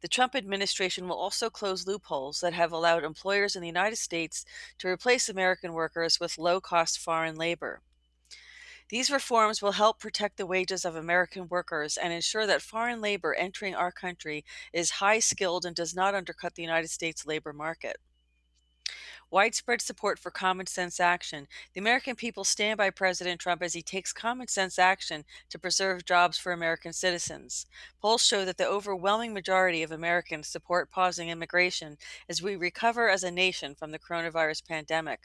The Trump administration will also close loopholes that have allowed employers in the United States to replace American workers with low-cost foreign labor. These reforms will help protect the wages of American workers and ensure that foreign labor entering our country is high-skilled and does not undercut the United States labor market. widespread support for common sense action. The American people stand by President Trump as he takes common sense action to preserve jobs for American citizens. Polls show that the overwhelming majority of Americans support pausing immigration as we recover as a nation from the coronavirus pandemic.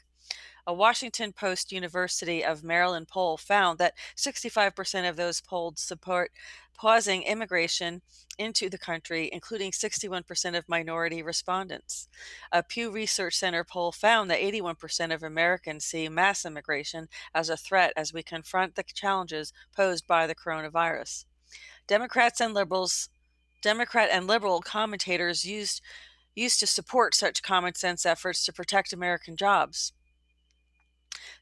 A Washington Post University of Maryland poll found that 65% of those polled support pausing immigration into the country, including 61% of minority respondents. A Pew Research Center poll found that 81% of Americans see mass immigration as a threat as we confront the challenges posed by the coronavirus. Democrats and liberals Democrat and liberal commentators used to support such common sense efforts to protect American jobs.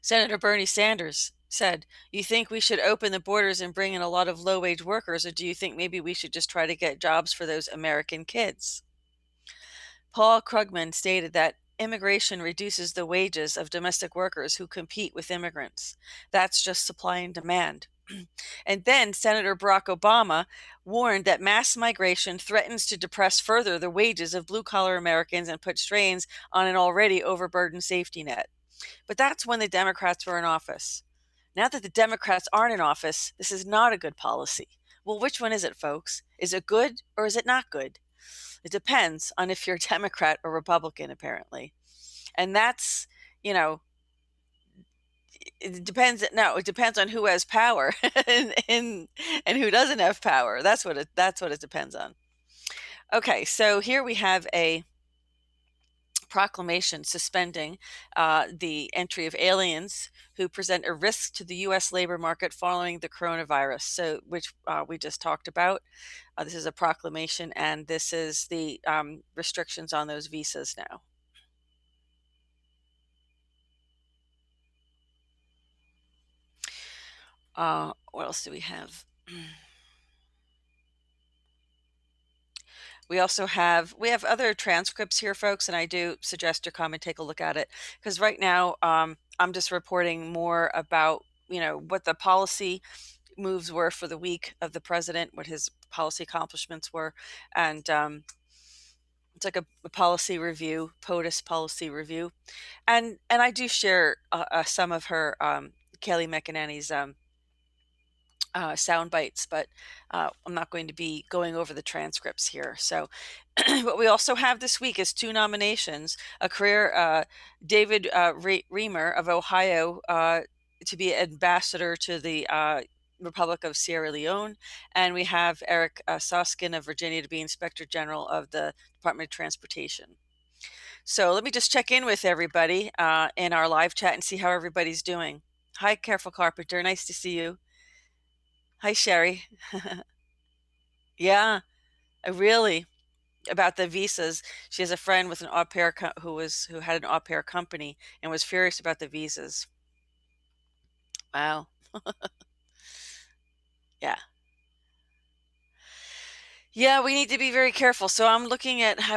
Senator Bernie Sanders said, "You think we should open the borders and bring in a lot of low wage workers, or do you think maybe we should just try to get jobs for those American kids?" Paul Krugman stated that immigration reduces the wages of domestic workers who compete with immigrants. That's just supply and demand. And then Senator Barack Obama warned that mass migration threatens to depress further the wages of blue collar Americans and put strains on an already overburdened safety net. But that's when the Democrats were in office. Now that the Democrats aren't in office, this is not a good policy. Well, which one is it, folks? Is it good or is it not good? It depends on if you're a Democrat or Republican, apparently. And that's, you know, it depends. No, it depends on who has power and who doesn't have power. That's what it depends on. Okay, so here we have a proclamation suspending the entry of aliens who present a risk to the U.S. labor market following the coronavirus, so which we just talked about. This is a proclamation, and this is the restrictions on those visas now. What else do we have? We also have other transcripts here, folks, and I do suggest you come and take a look at it, because right now I'm just reporting more about what the policy moves were for the week of the president, what his policy accomplishments were, and it's like a policy review, POTUS policy review, and I do share some of her Kelly McEnany's sound bites, but I'm not going to be going over the transcripts here. So what we also have this week is 2 nominations: a career David Reamer of Ohio to be ambassador to the Republic of Sierra Leone, and we have Eric Soskin of Virginia to be Inspector General of the Department of Transportation. So let me just check in with everybody in our live chat and see how everybody's doing. Hi, Careful Carpenter. Nice to see you. Hi, Sherry. Yeah, really. About the visas, she has a friend with an au pair who had an au pair company and was furious about the visas. Wow. Yeah. Yeah, we need to be very careful. So I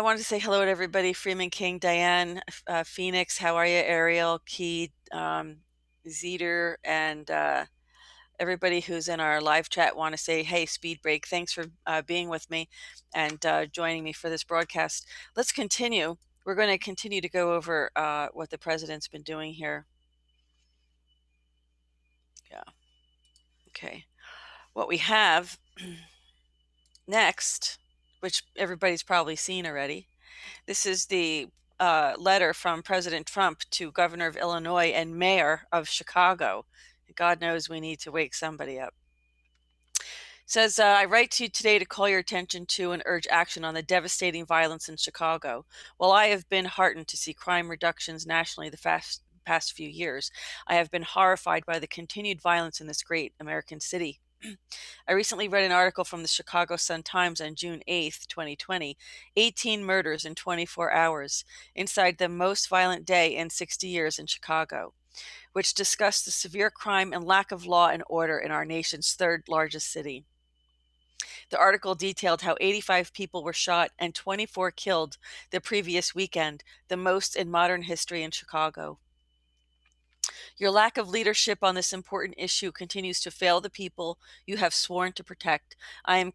wanted to say hello to everybody: Freeman King, Diane, Phoenix, how are you? Ariel, Key, Zeter, and everybody who's in our live chat. Want to say, hey, Speed Break, thanks for being with me and joining me for this broadcast. Let's continue. We're going to continue to go over what the president's been doing here. Yeah. Okay. What we have next, which everybody's probably seen already, this is the letter from President Trump to Governor of Illinois and Mayor of Chicago. God knows we need to wake somebody up. It says, I write to you today to call your attention to and urge action on the devastating violence in Chicago. While I have been heartened to see crime reductions nationally the past few years, I have been horrified by the continued violence in this great American city. I recently read an article from the Chicago Sun-Times on June 8th, 2020, 18 murders in 24 hours, inside the most violent day in 60 years in Chicago, which discussed the severe crime and lack of law and order in our nation's third largest city. The article detailed how 85 people were shot and 24 killed the previous weekend, the most in modern history in Chicago. Your lack of leadership on this important issue continues to fail the people you have sworn to protect. I am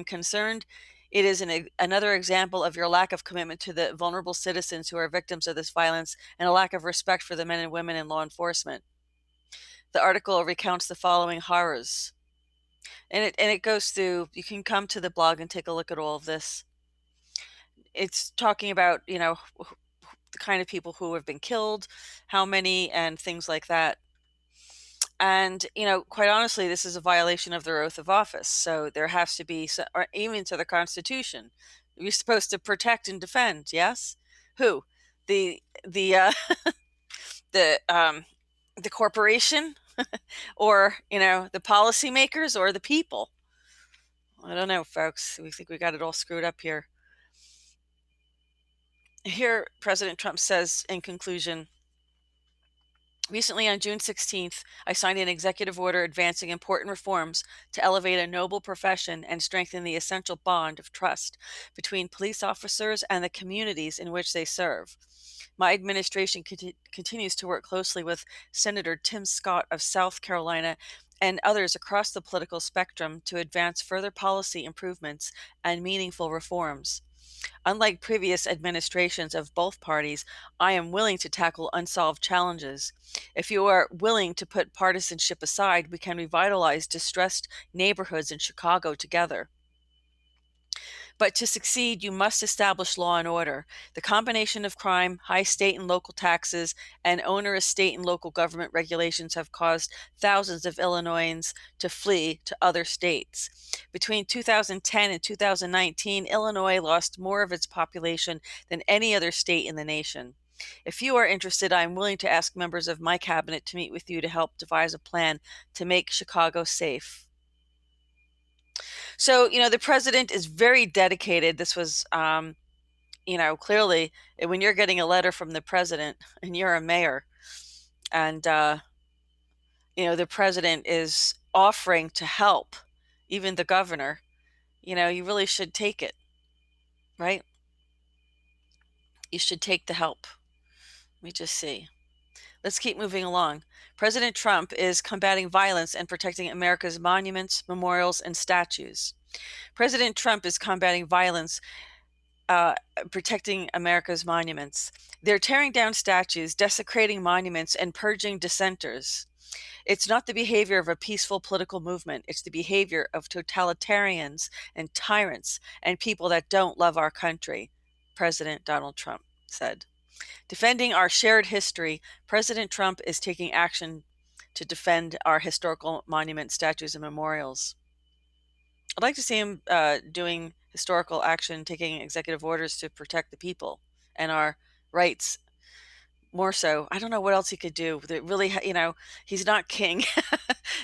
concerned It is another example of your lack of commitment to the vulnerable citizens who are victims of this violence and a lack of respect for the men and women in law enforcement. The article recounts the following horrors. And it goes through, you can come to the blog and take a look at all of this. It's talking about, the kind of people who have been killed, how many, and things like that. And, quite honestly, this is a violation of their oath of office. So there has to be, or even to the Constitution. You're supposed to protect and defend, yes? Who? The the corporation, or the policymakers, or the people? I don't know, folks. We think we got it all screwed up here. Here, President Trump says in conclusion, recently on June 16th, I signed an executive order advancing important reforms to elevate a noble profession and strengthen the essential bond of trust between police officers and the communities in which they serve. My administration continues to work closely with Senator Tim Scott of South Carolina and others across the political spectrum to advance further policy improvements and meaningful reforms. Unlike previous administrations of both parties, I am willing to tackle unsolved challenges. If you are willing to put partisanship aside, we can revitalize distressed neighborhoods in Chicago together. But to succeed, you must establish law and order. The combination of crime, high state and local taxes, and onerous state and local government regulations have caused thousands of Illinoisans to flee to other states. Between 2010 and 2019, Illinois lost more of its population than any other state in the nation. If you are interested, I am willing to ask members of my cabinet to meet with you to help devise a plan to make Chicago safe. So, the president is very dedicated. This was, clearly when you're getting a letter from the president and you're a mayor and, the president is offering to help, even the governor, you really should take it, right? You should take the help. Let me just see. Let's keep moving along. President Trump is combating violence and protecting America's monuments, memorials, and statues. President Trump is combating violence, protecting America's monuments. They're tearing down statues, desecrating monuments, and purging dissenters. It's not the behavior of a peaceful political movement. It's the behavior of totalitarians and tyrants and people that don't love our country, President Donald Trump said. Defending our shared history, President Trump is taking action to defend our historical monuments, statues, and memorials. I'd like to see him doing historical action, taking executive orders to protect the people and our rights more so. I don't know what else he could do. That really, he's not king.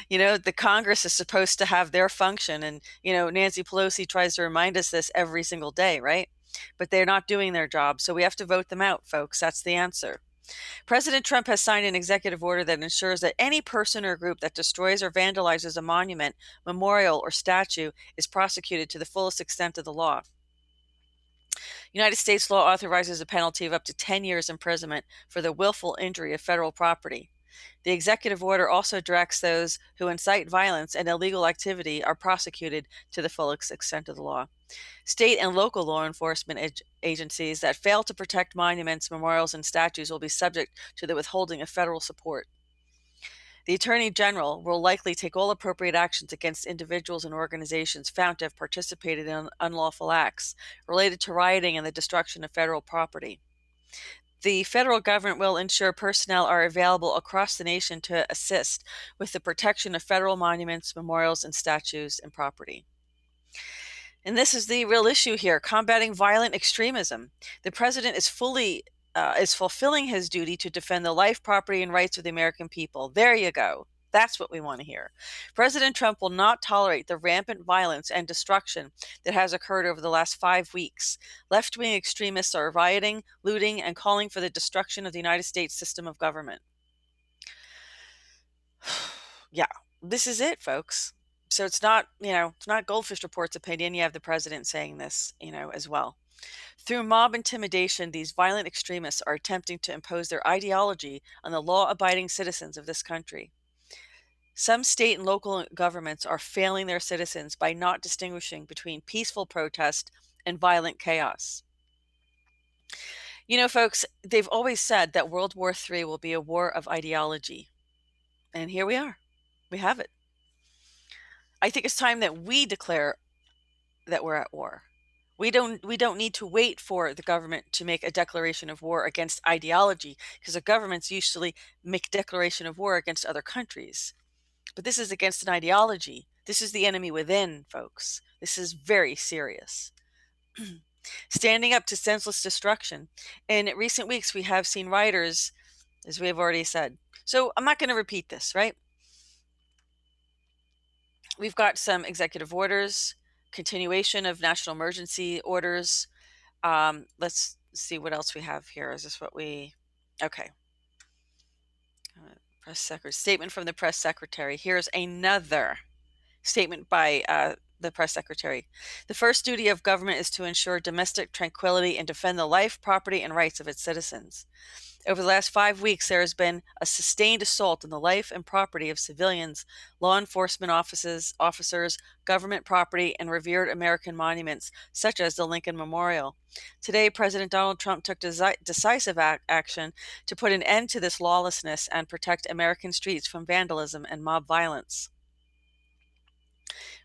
The Congress is supposed to have their function. And, Nancy Pelosi tries to remind us this every single day, right? But they're not doing their job. So we have to vote them out, folks. That's the answer. President Trump has signed an executive order that ensures that any person or group that destroys or vandalizes a monument, memorial, or statue is prosecuted to the fullest extent of the law. United States law authorizes a penalty of up to 10 years imprisonment for the willful injury of federal property. The executive order also directs those who incite violence and illegal activity are prosecuted to the fullest extent of the law. State and local law enforcement agencies that fail to protect monuments, memorials, and statues will be subject to the withholding of federal support. The Attorney General will likely take all appropriate actions against individuals and organizations found to have participated in unlawful acts related to rioting and the destruction of federal property. The federal government will ensure personnel are available across the nation to assist with the protection of federal monuments, memorials, and statues and property. And this is the real issue here, combating violent extremism. The president is fulfilling his duty to defend the life, property, and rights of the American people. There you go. That's what we want to hear. President Trump will not tolerate the rampant violence and destruction that has occurred over the last 5 weeks. Left-wing extremists are rioting, looting, and calling for the destruction of the United States system of government. Yeah, this is it, folks. So it's not, it's not GoldFish Report's opinion. You have the president saying this, as well. Through mob intimidation, these violent extremists are attempting to impose their ideology on the law-abiding citizens of this country. Some state and local governments are failing their citizens by not distinguishing between peaceful protest and violent chaos. You know, folks, they've always said that World War III will be a war of ideology. And here we are. We have it. I think it's time that we declare that we're at war. We don't need to wait for the government to make a declaration of war against ideology, because the governments usually make a declaration of war against other countries. But this is against an ideology. This is the enemy within, folks. This is very serious. Standing up to senseless destruction. In recent weeks, we have seen rioters, as we have already said. So I'm not going to repeat this, right? We've got some executive orders, continuation of national emergency orders. Let's see what else we have here. Is this what we... Okay. Press secretary. Statement from the press secretary. Here's another statement by the press secretary. The first duty of government is to ensure domestic tranquility and defend the life, property, and rights of its citizens. Over the last 5 weeks, there has been a sustained assault on the life and property of civilians, law enforcement officers, government property, and revered American monuments, such as the Lincoln Memorial. Today, President Donald Trump took decisive action to put an end to this lawlessness and protect American streets from vandalism and mob violence.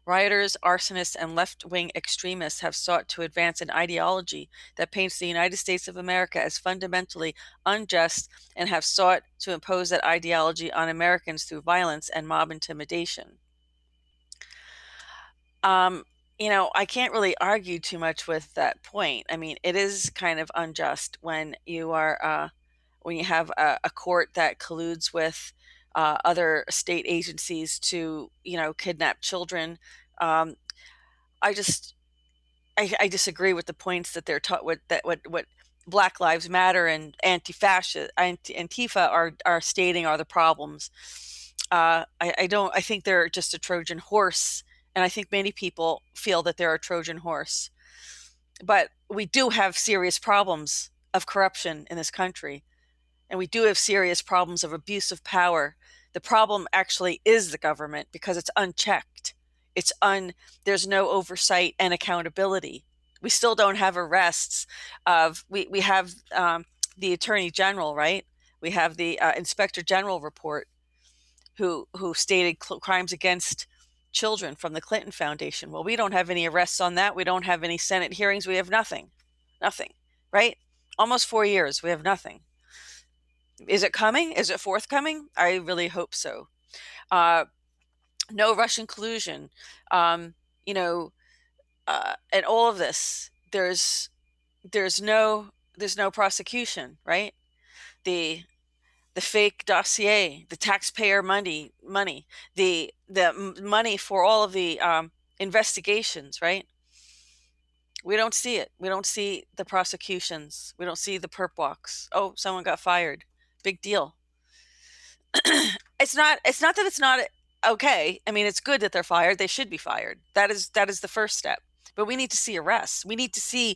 Rioters, arsonists, and left-wing extremists have sought to advance an ideology that paints the United States of America as fundamentally unjust and have sought to impose that ideology on Americans through violence and mob intimidation. You know, I can't really argue too much with that point. I mean, it is kind of unjust when you are when you have a court that colludes with other state agencies to, you know, kidnap children. I disagree with the points that they're taught. What Black Lives Matter and Antifa are stating are the problems. I think they're just a Trojan horse, and I think many people feel that they're a Trojan horse. But we do have serious problems of corruption in this country. And we do have serious problems of abuse of power. The problem actually is the government because it's unchecked. There's no oversight and accountability. We still don't have arrests of, we have the Attorney General, right? We have the Inspector General report who stated crimes against children from the Clinton Foundation. Well, we don't have any arrests on that. We don't have any Senate hearings. We have nothing, right? Almost 4 years, we have nothing. Is it coming? Is it forthcoming? I really hope so. No Russian collusion, you know, and all of this. There's no prosecution, right? The fake dossier, the taxpayer money, the money for all of the investigations, right? We don't see it. We don't see the prosecutions. We don't see the perp walks. Oh, someone got fired. Big deal. It's not that it's not okay. I mean, it's good that they're fired. They should be fired. That is the first step. But we need to see arrests. We need to see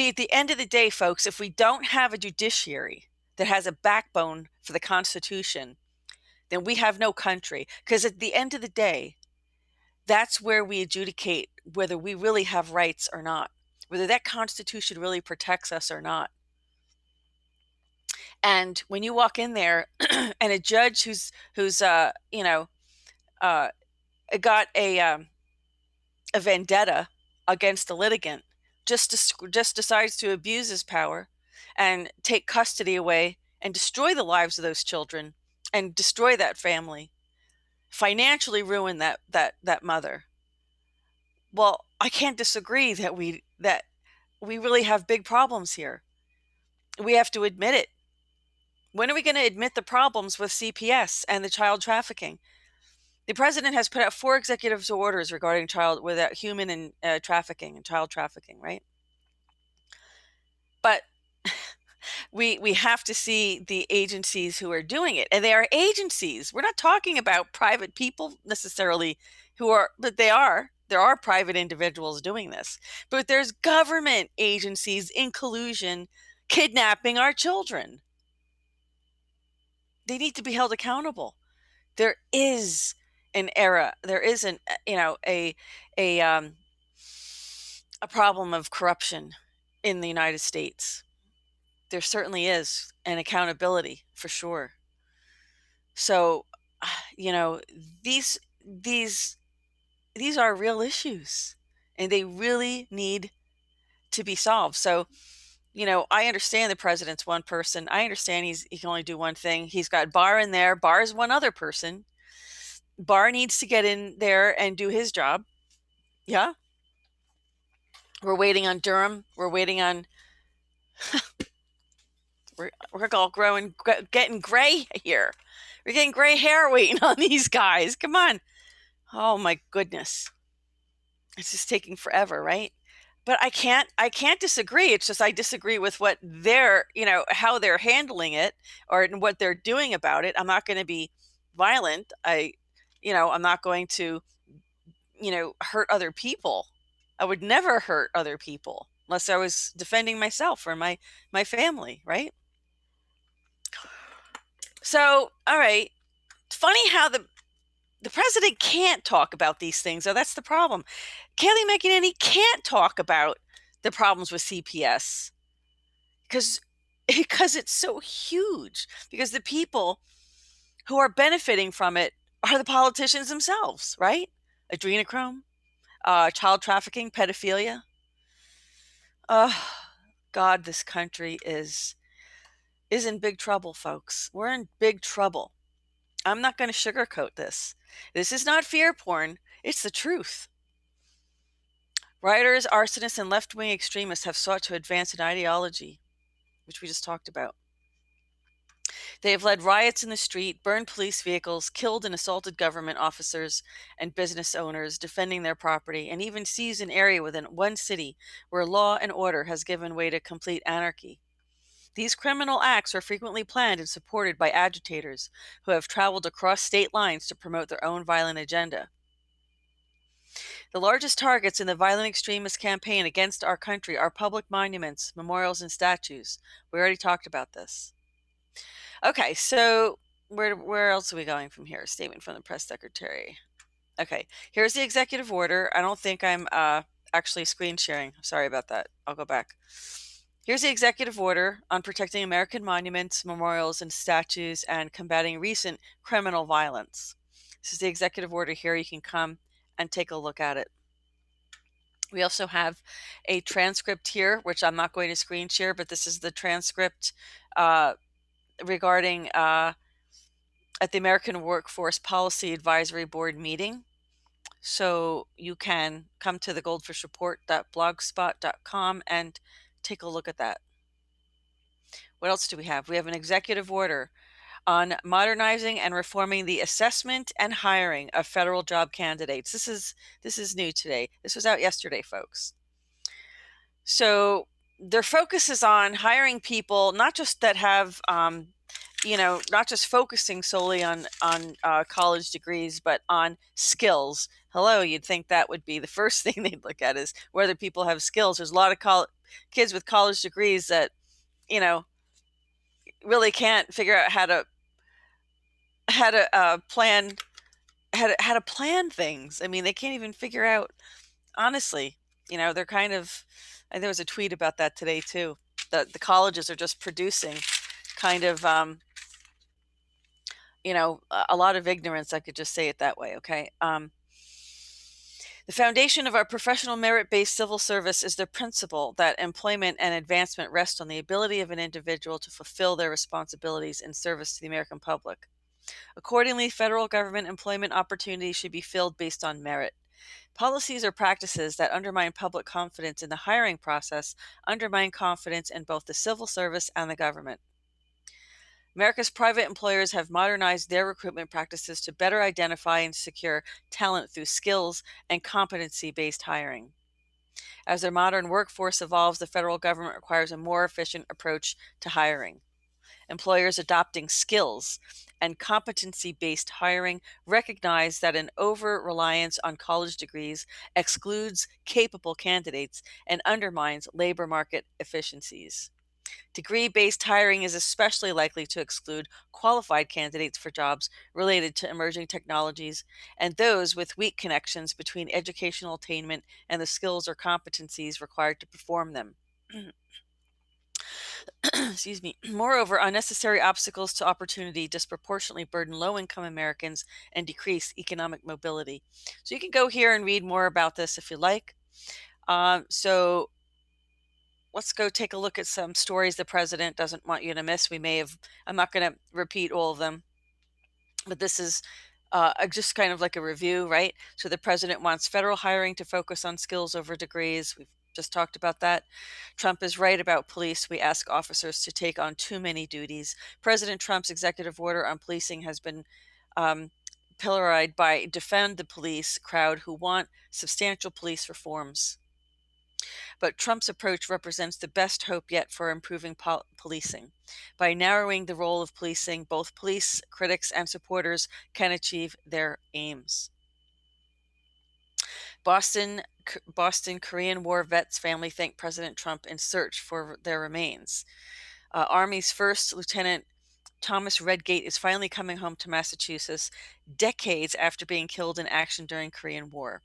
at the end of the day, folks, if we don't have a judiciary that has a backbone for the Constitution, then we have no country. Because at the end of the day, that's where we adjudicate whether we really have rights or not, whether that Constitution really protects us or not. And when you walk in there and a judge who's you know, got a vendetta against a litigant just decides to abuse his power and take custody away and destroy the lives of those children and destroy that family, financially ruin that mother. Well, I can't disagree that we really have big problems here. We have to admit it. When are we going to admit the problems with CPS and the child trafficking? The president has put out 4 executive orders regarding human and trafficking and child trafficking, right? But we have to see the agencies who are doing it, and they are agencies. We're not talking about private people necessarily but there are private individuals doing this. But there's government agencies in collusion kidnapping our children. They need to be held accountable. There is an era. There is an a um, a problem of corruption in the United States. There certainly is, and accountability for sure. So, you know, these these these are real issues, and they really need to be solved. So, I understand the president's one person. I understand he can only do one thing. He's got Barr in there. Barr is one other person. Barr needs to get in there and do his job. Yeah. We're waiting on Durham. We're waiting on we're all getting gray here. We're getting gray hair waiting on these guys. Come on. Oh my goodness. It's just taking forever, right? But I can't disagree. It's just I disagree with what they're, how they're handling it or what they're doing about it. I'm not going to be violent. I'm not going to, hurt other people. I would never hurt other people unless I was defending myself or my family, right? So, all right. It's funny how the president can't talk about these things. So that's the problem. Kayleigh McEnany can't talk about the problems with CPS because it's so huge. Because the people who are benefiting from it are the politicians themselves, right? Adrenochrome, child trafficking, pedophilia. God, this country is in big trouble, folks. We're in big trouble. I'm not going to sugarcoat this. This is not fear porn. It's the truth. Rioters, arsonists, and left-wing extremists have sought to advance an ideology, which we just talked about. They have led riots in the street, burned police vehicles, killed and assaulted government officers and business owners defending their property, and even seized an area within one city where law and order has given way to complete anarchy. These criminal acts are frequently planned and supported by agitators who have traveled across state lines to promote their own violent agenda. The largest targets in the violent extremist campaign against our country are public monuments, memorials, and statues. We already talked about this. Okay, so where else are we going from here? Statement from the press secretary. Okay, here's the executive order. I don't think I'm actually screen sharing. Sorry about that. I'll go back. Here's the executive order on protecting American monuments, memorials, and statues and combating recent criminal violence. This is the executive order here. You can come and take a look at it. We also have a transcript here, which I'm not going to screen share, but this is the transcript regarding at the American Workforce Policy Advisory Board meeting. So you can come to the goldfishreport.blogspot.com and take a look at that. What else do we have? We have an executive order on modernizing and reforming the assessment and hiring of federal job candidates. This is new today. This was out yesterday, folks. So their focus is on hiring people, not just that have, not just focusing solely on college degrees, but on skills. Hello, you'd think that would be the first thing they'd look at is whether people have skills. There's a lot of kids with college degrees that, really can't figure out how to plan things. I mean, they can't even figure out, honestly, they're kind of, and there was a tweet about that today too. The colleges are just producing kind of, a lot of ignorance. I could just say it that way. Okay. The foundation of our professional merit-based civil service is the principle that employment and advancement rest on the ability of an individual to fulfill their responsibilities in service to the American public. Accordingly, federal government employment opportunities should be filled based on merit. Policies or practices that undermine public confidence in the hiring process undermine confidence in both the civil service and the government. America's private employers have modernized their recruitment practices to better identify and secure talent through skills and competency-based hiring. As their modern workforce evolves, the federal government requires a more efficient approach to hiring. Employers adopting skills and competency-based hiring recognize that an over-reliance on college degrees excludes capable candidates and undermines labor market efficiencies. Degree-based hiring is especially likely to exclude qualified candidates for jobs related to emerging technologies and those with weak connections between educational attainment and the skills or competencies required to perform them. Excuse me. Moreover, unnecessary obstacles to opportunity disproportionately burden low-income Americans and decrease economic mobility. So you can go here and read more about this if you like. So let's go take a look at some stories the president doesn't want you to miss. I'm not going to repeat all of them, but this is just kind of like a review, right? So the president wants federal hiring to focus on skills over degrees. We've just talked about that. Trump is right about police. We ask officers to take on too many duties. President Trump's executive order on policing has been pilloried by defend the police crowd who want substantial police reforms. But Trump's approach represents the best hope yet for improving policing. By narrowing the role of policing, both police critics and supporters can achieve their aims. Boston Korean War vets family thank President Trump in search for their remains. Army's first Lieutenant Thomas Redgate is finally coming home to Massachusetts decades after being killed in action during Korean War.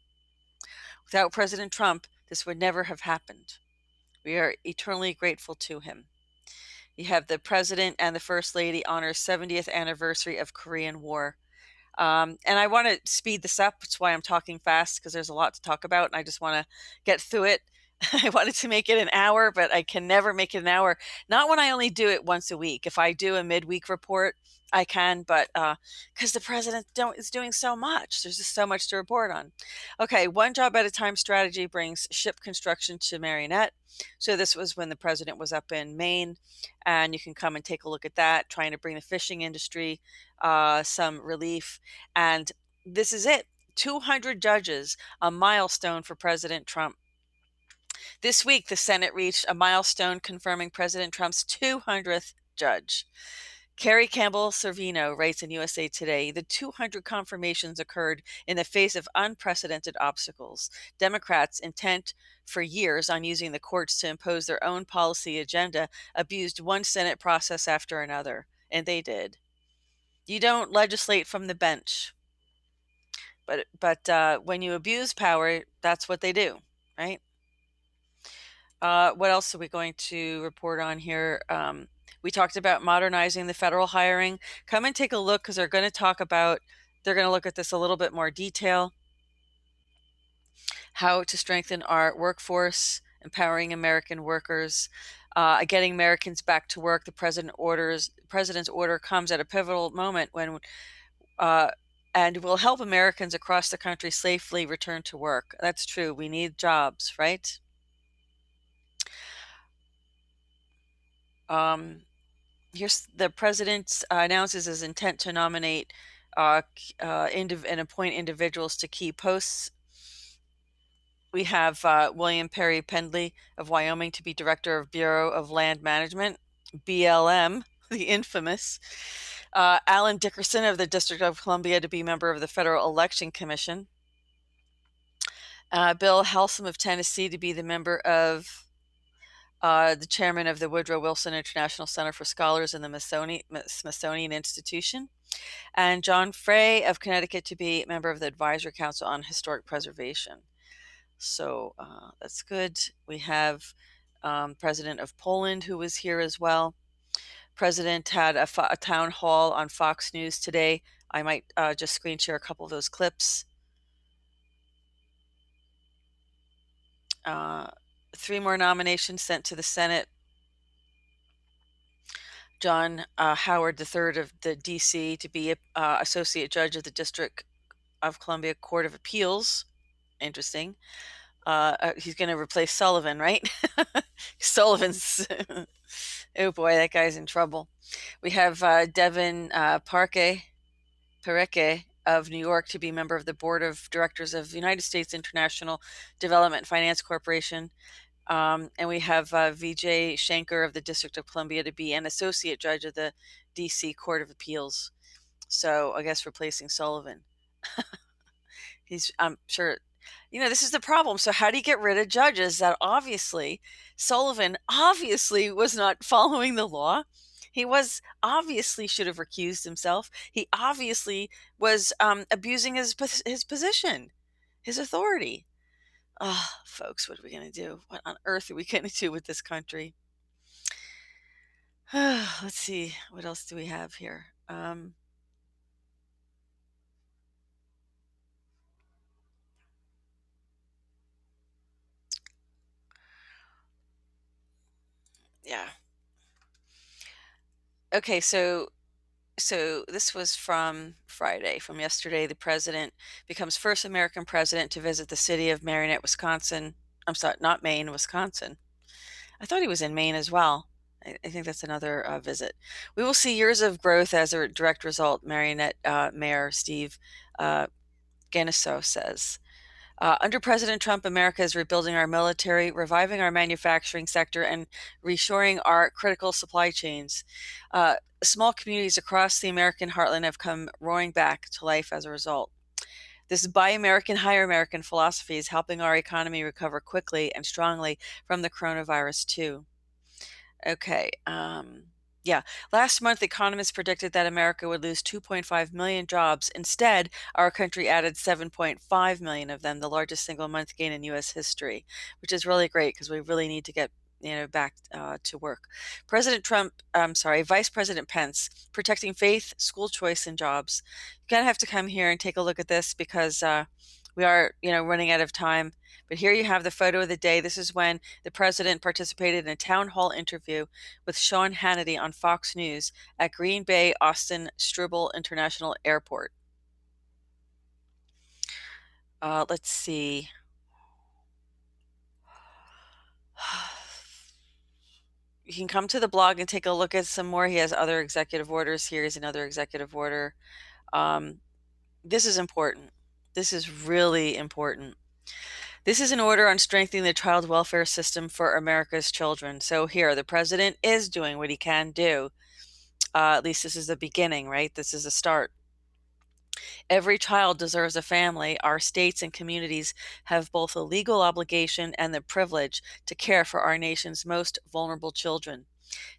Without President Trump, this would never have happened. We are eternally grateful to him. You have the President and the First Lady honor 70th anniversary of Korean War. And I want to speed this up. That's why I'm talking fast, because there's a lot to talk about, and I just want to get through it. I wanted to make it an hour, but I can never make it an hour. Not when I only do it once a week. If I do a midweek report, I can, but because the president is doing so much. There's just so much to report on. Okay, one job at a time strategy brings ship construction to Marionette. So this was when the president was up in Maine, and you can come and take a look at that, trying to bring the fishing industry some relief. And this is it. 200 judges, a milestone for President Trump. This week, the Senate reached a milestone confirming President Trump's 200th judge. Carrie Campbell Servino writes in USA Today, the 200 confirmations occurred in the face of unprecedented obstacles. Democrats, intent for years on using the courts to impose their own policy agenda, abused one Senate process after another, and they did. You don't legislate from the bench, but when you abuse power, that's what they do, right? What else are we going to report on here? We talked about modernizing the federal hiring. Come and take a look, because they're going to look at this a little bit more detail. How to strengthen our workforce, empowering American workers, getting Americans back to work. The president's order comes at a pivotal moment when and will help Americans across the country safely return to work. That's true. We need jobs, right? Here's the president announces his intent to nominate and appoint individuals to key posts. We have William Perry Pendley of Wyoming to be director of Bureau of Land Management, BLM, the infamous. Alan Dickerson of the District of Columbia to be member of the Federal Election Commission. Bill Halsom of Tennessee to be the member of the chairman of the Woodrow Wilson International Center for Scholars in the Smithsonian Institution, and John Frey of Connecticut to be member of the Advisory Council on Historic Preservation. So that's good. We have President of Poland who was here as well. President had a town hall on Fox News today. I might just screen share a couple of those clips. 3 more nominations sent to the Senate. John Howard III of the D.C. to be Associate Judge of the District of Columbia Court of Appeals. Interesting. He's going to replace Sullivan, right? Sullivan's... oh boy, that guy's in trouble. We have Devin Pareke of New York to be member of the Board of Directors of United States International Development Finance Corporation. And we have Vijay Shankar of the District of Columbia to be an associate judge of the D.C. Court of Appeals. So I guess replacing Sullivan. I'm sure This is the problem. So how do you get rid of judges that obviously Sullivan obviously was not following the law? He was obviously should have recused himself. He obviously was abusing his position, his authority. Oh, folks, what are we going to do? What on earth are we going to do with this country? Let's see. What else do we have here? Yeah. Okay, so this was from Friday, from yesterday. The president becomes first American president to visit the city of Marinette, Wisconsin. I'm sorry, not Maine, Wisconsin. I thought he was in Maine as well. I think that's another visit. We will see years of growth as a direct result, Marinette Mayor Steve Ganisso says. Under President Trump, America is rebuilding our military, reviving our manufacturing sector, and reshoring our critical supply chains. Small communities across the American heartland have come roaring back to life as a result. This Buy American, Hire American philosophy is helping our economy recover quickly and strongly from the coronavirus, too. Okay. Yeah. Last month, economists predicted that America would lose 2.5 million jobs. Instead, our country added 7.5 million of them, the largest single month gain in U.S. history, which is really great because we really need to get back to work. Vice President Pence, protecting faith, school choice, and jobs. You're going to have to come here and take a look at this because we are, running out of time. But here you have the photo of the day. This is when the president participated in a town hall interview with Sean Hannity on Fox News at Green Bay Austin Struble International Airport. Let's see. You can come to the blog and take a look at some more. He has other executive orders. Here's another executive order. This is important. This is really important. This is an order on strengthening the child welfare system for America's children. So here, the president is doing what he can do. At least this is the beginning, right? This is a start. Every child deserves a family. Our states and communities have both a legal obligation and the privilege to care for our nation's most vulnerable children.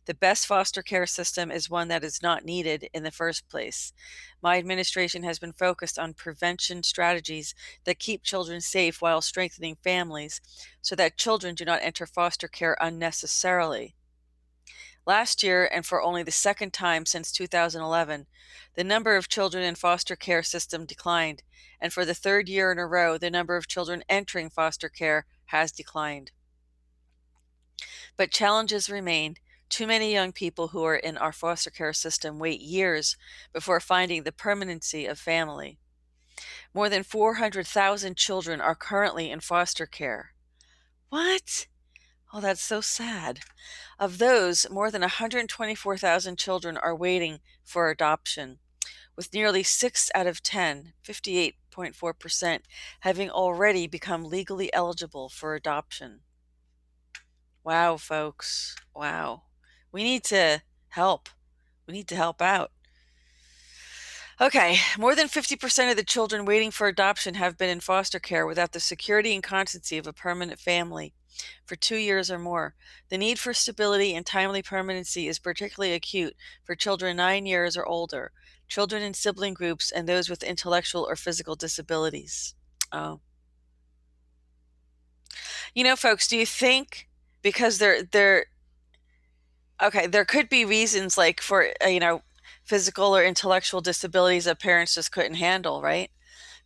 The best foster care system is one that is not needed in the first place. My administration has been focused on prevention strategies that keep children safe while strengthening families so that children do not enter foster care unnecessarily. Last year, and for only the second time since 2011, the number of children in foster care system declined, and for the third year in a row, the number of children entering foster care has declined. But challenges remain. Too many young people who are in our foster care system wait years before finding the permanency of family. More than 400,000 children are currently in foster care. What? Oh, that's so sad. Of those, more than 124,000 children are waiting for adoption, with nearly 6 out of 10, 58.4%, having already become legally eligible for adoption. Wow, folks. Wow. We need to help. We need to help out. Okay, more than 50% of the children waiting for adoption have been in foster care without the security and constancy of a permanent family for 2 years or more. The need for stability and timely permanency is particularly acute for children 9 years or older, children in sibling groups, and those with intellectual or physical disabilities. Oh. Folks, do you think because there could be reasons like for, physical or intellectual disabilities that parents just couldn't handle, right?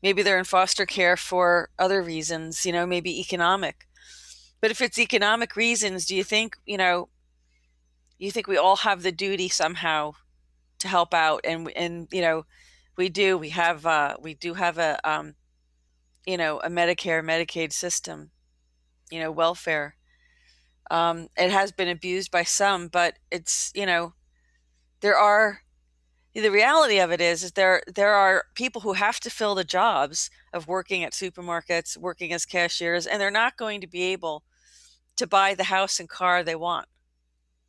Maybe they're in foster care for other reasons, maybe economic. But if it's economic reasons, do you think, you think we all have the duty somehow to help out? And we do. We do have a a Medicare, Medicaid system, welfare. It has been abused by some, but it's, there are. The reality of it is there are people who have to fill the jobs of working at supermarkets, working as cashiers, and they're not going to be able to buy the house and car they want,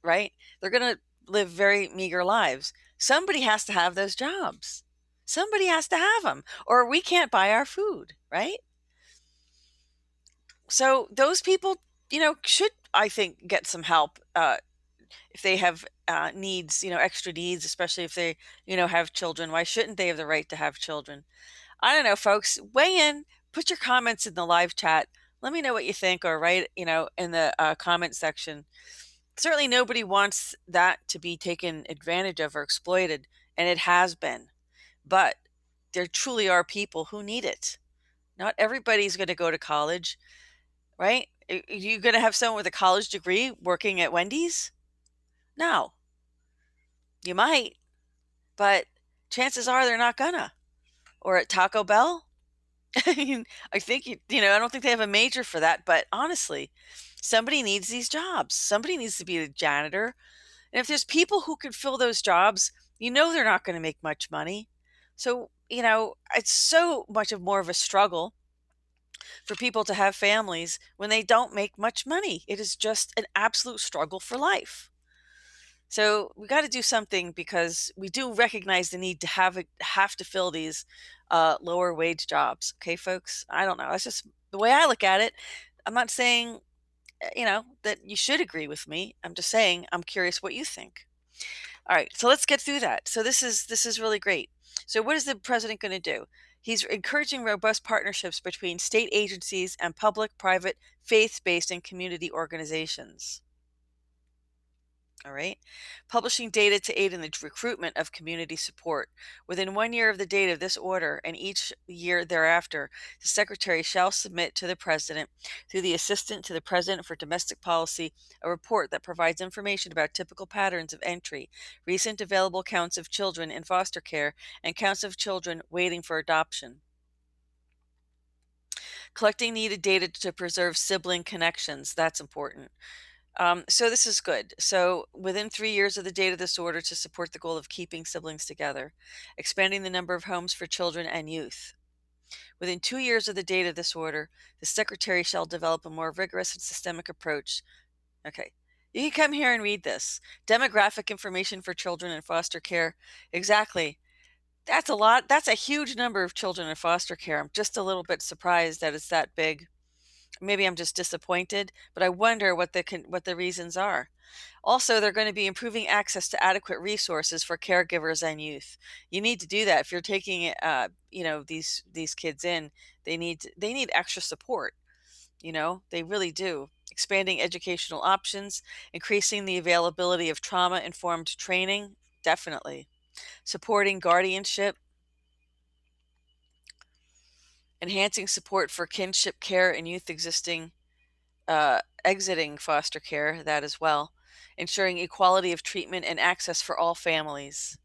right? They're going to live very meager lives. Somebody has to have those jobs. Somebody has to have them, or we can't buy our food, right? So those people, should, I think, get some help if they have needs, extra needs, especially if they, have children. Why shouldn't they have the right to have children? I don't know, folks. Weigh in. Put your comments in the live chat. Let me know what you think, or write, in the comment section. Certainly nobody wants that to be taken advantage of or exploited, and it has been. But there truly are people who need it. Not everybody's going to go to college, right? Are you going to have someone with a college degree working at Wendy's? No. You might, but chances are they're not gonna. Or at Taco Bell? I mean, I think, I don't think they have a major for that, but honestly, somebody needs these jobs. Somebody needs to be a janitor. And if there's people who can fill those jobs, they're not going to make much money. So, it's so much more of a struggle for people to have families when they don't make much money. It is just an absolute struggle for life. So we got to do something, because we do recognize the need to have to fill these lower wage jobs. Okay, folks. I don't know. That's just the way I look at it. I'm not saying that you should agree with me. I'm just saying I'm curious what you think. All right, so let's get through that. So this is really great. So what is the president going to do? He's encouraging robust partnerships between state agencies and public, private, faith-based, and community organizations. All right. Publishing data to aid in the recruitment of community support. Within 1 year of the date of this order and each year thereafter, the Secretary shall submit to the President, through the Assistant to the President for Domestic Policy, a report that provides information about typical patterns of entry, recent available counts of children in foster care, and counts of children waiting for adoption. Collecting needed data to preserve sibling connections. That's important. So this is good. So within 3 years of the date of this order, to support the goal of keeping siblings together, expanding the number of homes for children and youth. Within 2 years of the date of this order, the Secretary shall develop a more rigorous and systemic approach. Okay. You can come here and read this. Demographic information for children in foster care. Exactly. That's a lot. That's a huge number of children in foster care. I'm just a little bit surprised that it's that big. Maybe I'm just disappointed, but I wonder what the reasons are. Also, they're going to be improving access to adequate resources for caregivers and youth. You need to do that if you're taking these kids in. They need extra support. They really do. Expanding educational options, increasing the availability of trauma-informed training, definitely. Supporting guardianship, enhancing support for kinship care and youth exiting foster care, that as well. Ensuring equality of treatment and access for all families.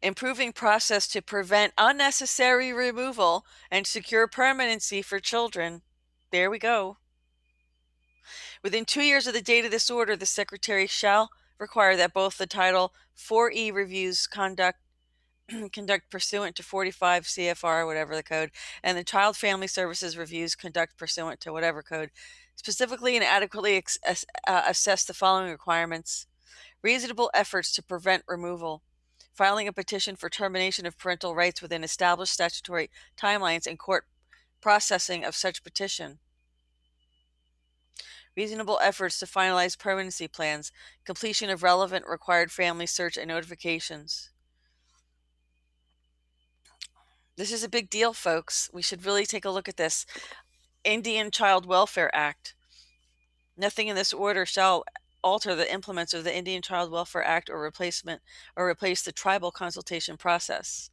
Improving process to prevent unnecessary removal and secure permanency for children. There we go. Within 2 years of the date of this order, the Secretary shall require that both the Title 4E reviews conduct pursuant to 45 CFR, whatever the code, and the Child Family Services reviews conduct pursuant to whatever code, specifically and adequately assess the following requirements: reasonable efforts to prevent removal, filing a petition for termination of parental rights within established statutory timelines, and court processing of such petition. Reasonable efforts to finalize permanency plans, completion of relevant required family search and notifications. This is a big deal, folks. We should really take a look at this. Indian Child Welfare Act. Nothing in this order shall alter the implements of the Indian Child Welfare Act or replace the tribal consultation process.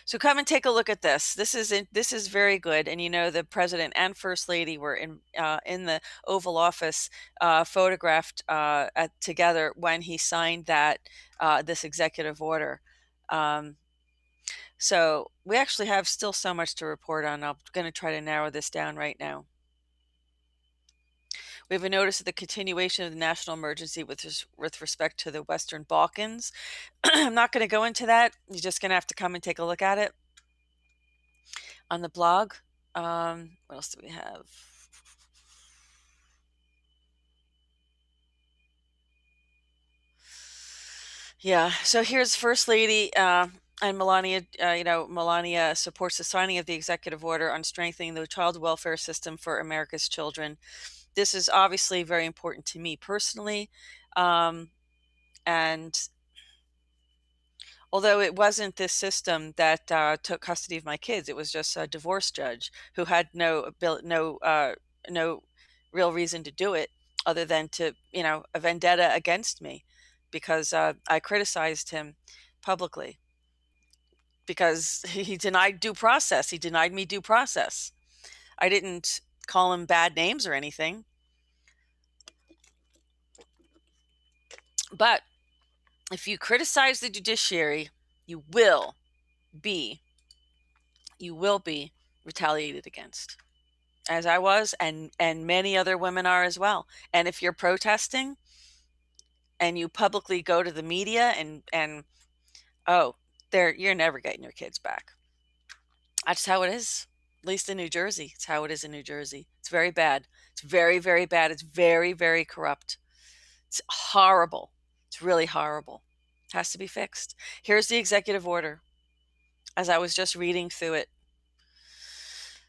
So come and take a look at this. This is very good. And the President and First Lady were in the Oval Office, photographed together when he signed this executive order. So we actually have still so much to report on. I'm going to try to narrow this down right now. We have a notice of the continuation of the national emergency with respect to the Western Balkans. I'm not going to go into that. You're just going to have to come and take a look at it on the blog. What else do we have? Yeah, so here's First Lady And Melania supports the signing of the executive order on strengthening the child welfare system for America's children. This is obviously very important to me personally. And although it wasn't this system that took custody of my kids, it was just a divorce judge who had no real reason to do it other than to, a vendetta against me because I criticized him publicly because he denied due process. He denied me due process. I didn't call him bad names or anything. But if you criticize the judiciary, you will be retaliated against, as I was, and many other women are as well. And if you're protesting and you publicly go to the media and you're never getting your kids back. That's how it is. At least in New Jersey. It's how it is in New Jersey. It's very bad. It's very, very bad. It's very, very corrupt. It's horrible. It's really horrible. It has to be fixed. Here's the executive order. As I was just reading through it,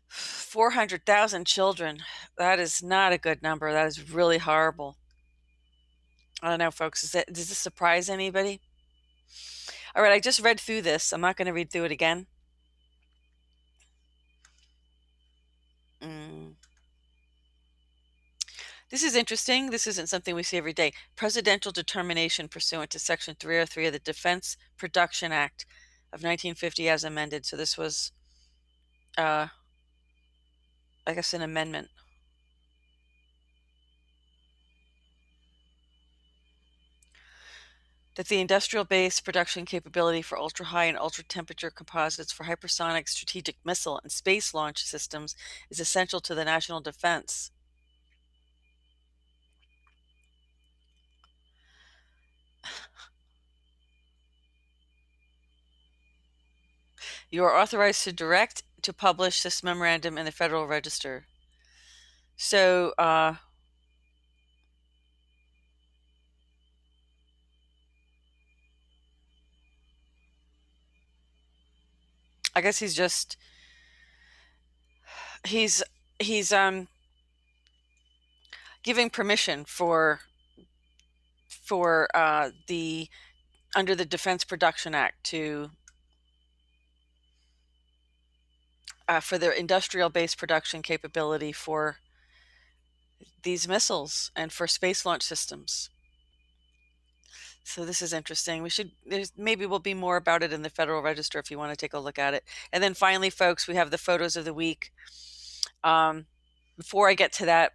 400,000 children. That is not a good number. That is really horrible. I don't know, folks. Does this surprise anybody? All right, I just read through this. I'm not going to read through it again. This is interesting. This isn't something we see every day. Presidential determination pursuant to Section 303 of the Defense Production Act of 1950 as amended. So this was, I guess, an amendment. That the industrial base production capability for ultra-high and ultra-temperature composites for hypersonic strategic missile and space launch systems is essential to the national defense. You are authorized to publish this memorandum in the Federal Register. So, I guess he's giving permission for the under the Defense Production Act to for their industrial base production capability for these missiles and for space launch systems. So this is interesting. Maybe we'll be more about it in the Federal Register if you want to take a look at it. And then finally, folks, we have the photos of the week. Before I get to that,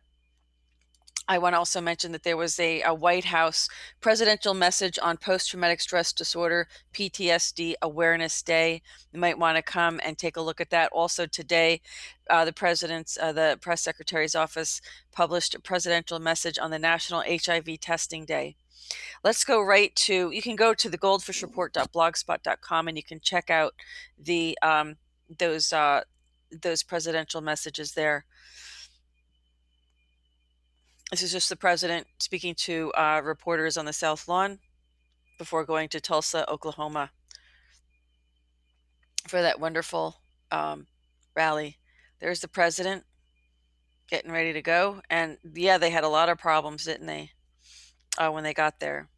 I want to also mention that there was a White House presidential message on post-traumatic stress disorder, PTSD Awareness Day. You might want to come and take a look at that. Also today, the press secretary's office published a presidential message on the National HIV Testing Day. Let's go right to, you can go to the goldfishreport.blogspot.com and you can check out the those presidential messages there. This is just the president speaking to reporters on the South Lawn before going to Tulsa, Oklahoma for that wonderful rally. There's the president getting ready to go. And yeah, they had a lot of problems, didn't they, when they got there.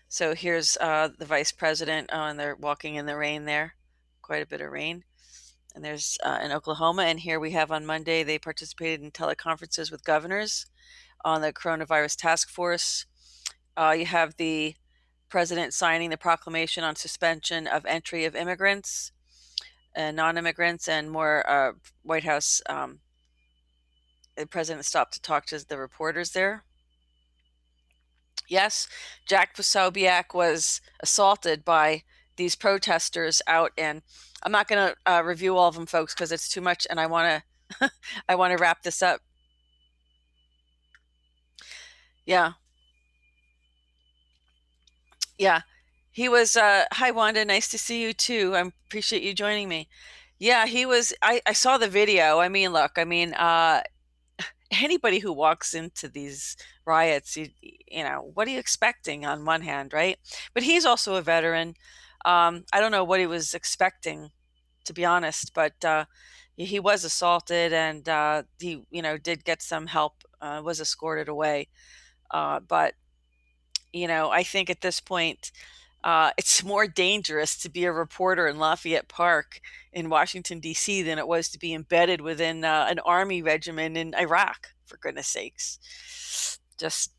So here's the vice president, and they're walking in the rain there, quite a bit of rain. And there's in Oklahoma. And here we have on Monday, they participated in teleconferences with governors on the coronavirus task force. You have the president signing the proclamation on suspension of entry of immigrants and non-immigrants, and more White House. The president stopped to talk to the reporters there. Yes, Jack Posobiec was assaulted by these protesters out, and I'm not going to review all of them, folks, because it's too much, and I want to I want to wrap this up. Yeah. Yeah. He was, hi, Wanda. Nice to see you too. I appreciate you joining me. Yeah, he was, I saw the video. I mean, look, anybody who walks into these riots, you know, what are you expecting on one hand, right? But he's also a veteran. I don't know what he was expecting, to be honest, but he was assaulted, and he, did get some help, was escorted away. But I think at this point, it's more dangerous to be a reporter in Lafayette Park in Washington, D.C. than it was to be embedded within an army regiment in Iraq, for goodness sakes. Just,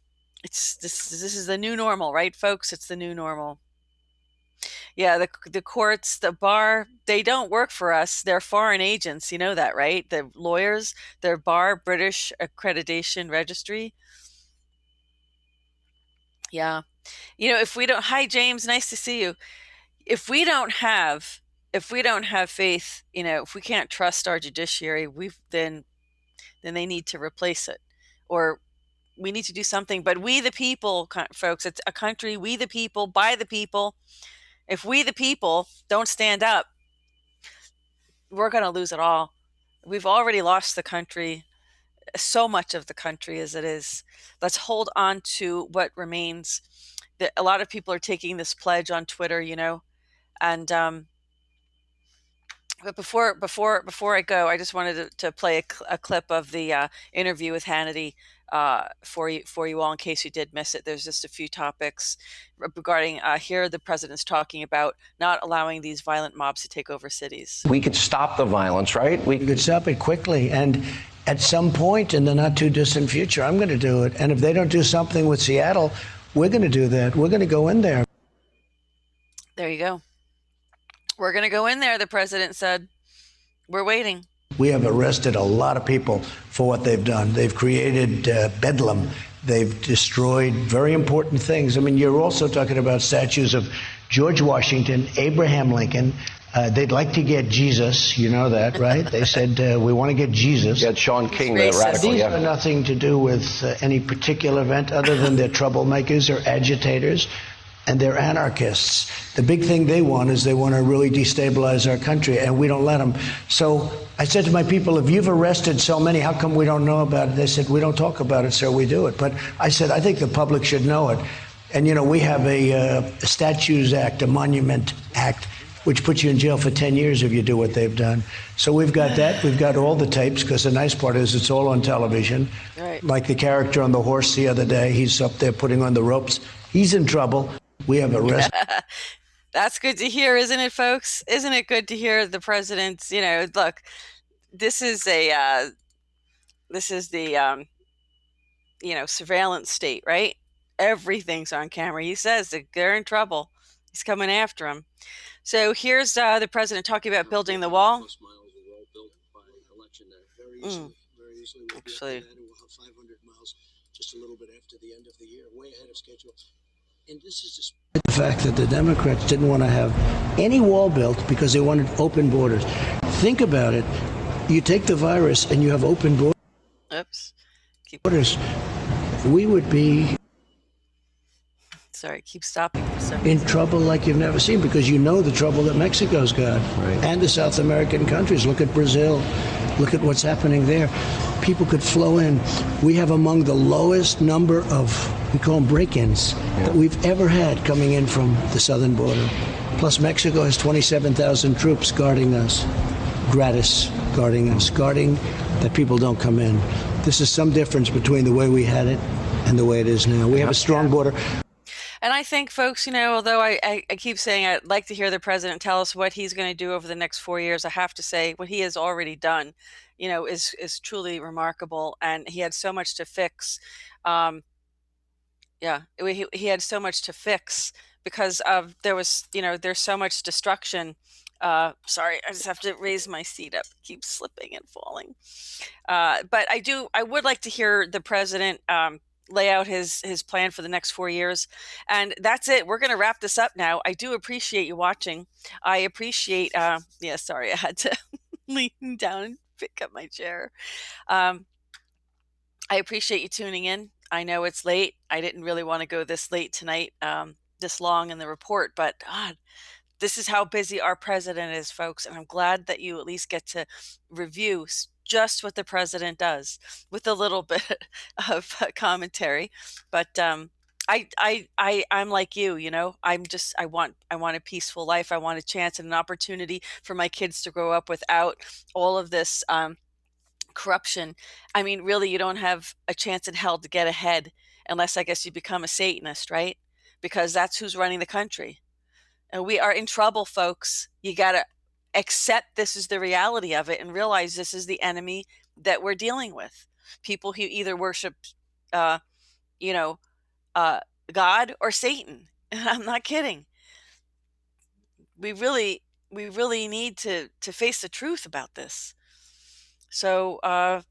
this is the new normal, right, folks? It's the new normal. Yeah, the courts, the bar, they don't work for us. They're foreign agents. You know that, right? The lawyers, their bar, British Accreditation Registry. Yeah. If we don't, hi James, nice to see you. If we don't have faith, if we can't trust our judiciary, then they need to replace it, or we need to do something. But we the people, folks, it's a country, we the people, by the people. If we the people don't stand up, we're going to lose it all. We've already lost the country, so much of the country as it is. Let's hold on to what remains. A lot of people are taking this pledge on Twitter, and but before I go, I just wanted to play a clip of the interview with Hannity for you all, in case you did miss it. There's just a few topics regarding here. The president's talking about not allowing these violent mobs to take over cities. We could stop the violence, right? We could stop it quickly, and at some point in the not too distant future, I'm going to do it. And if they don't do something with Seattle, we're going to do that. We're going to go in there. There you go. We're going to go in there, the president said. We're waiting. We have arrested a lot of people for what they've done. They've created bedlam. They've destroyed very important things. I mean, you're also talking about statues of George Washington, Abraham Lincoln. They'd like to get Jesus. You know that, right? They said, we want to get Jesus. Yeah, Sean King, the radical. These are nothing to do with any particular event other than they're troublemakers or agitators. And they're anarchists. The big thing they want is they want to really destabilize our country, and we don't let them. So I said to my people, if you've arrested so many, how come we don't know about it? They said, we don't talk about it, so we do it. But I said, I think the public should know it. And, we have a Statues Act, a Monument Act, which puts you in jail for 10 years if you do what they've done. So we've got that. We've got all the tapes, because the nice part is it's all on television. Right. Like the character on the horse the other day, he's up there putting on the ropes. He's in trouble. We have arrested. That's good to hear, isn't it, folks? Isn't it good to hear the president's, look, this is the surveillance state, right? Everything's on camera. He says that they're in trouble. He's coming after them. So here's the president talking about building the wall. Actually, we'll have 500 miles just a little bit after the end of the year, way ahead of schedule. And this is the fact that the Democrats didn't want to have any wall built because they wanted open borders. Think about it. You take the virus and you have open borders. Oops. Borders. We would be keep stopping. In trouble like you've never seen, because the trouble that Mexico's got. Right. And the South American countries. Look at Brazil. Look at what's happening there. People could flow in. We have among the lowest number of, we call them break-ins, that we've ever had coming in from the southern border. Plus Mexico has 27,000 troops guarding us, gratis guarding us, guarding that people don't come in. This is some difference between the way we had it and the way it is now. We have a strong border. And I think, folks, although I keep saying I'd like to hear the president tell us what he's going to do over the next 4 years, I have to say what he has already done, is truly remarkable. And he had so much to fix. He had so much to fix because there's so much destruction. Sorry, I just have to raise my seat up. It keeps slipping and falling. But I would like to hear the president lay out his plan for the next 4 years. And that's it. We're going to wrap this up now. I do appreciate you watching. I appreciate, sorry, I had to lean down and pick up my chair. I appreciate you tuning in. I know it's late. I didn't really want to go this late tonight, this long in the report, but God, this is how busy our president is, folks. And I'm glad that you at least get to review just what the president does with a little bit of commentary. But I'm like you, you know, I want a peaceful life. I want a chance and an opportunity for my kids to grow up without all of this corruption. I mean, really, you don't have a chance in hell to get ahead unless I guess you become a Satanist, right? Because that's who's running the country. And we are in trouble, folks. You got to accept this is the reality of it and realize this is the enemy that we're dealing with. People who either worship, uh, you know, uh, God or Satan. And I'm not kidding. We really, we really need to face the truth about this. So I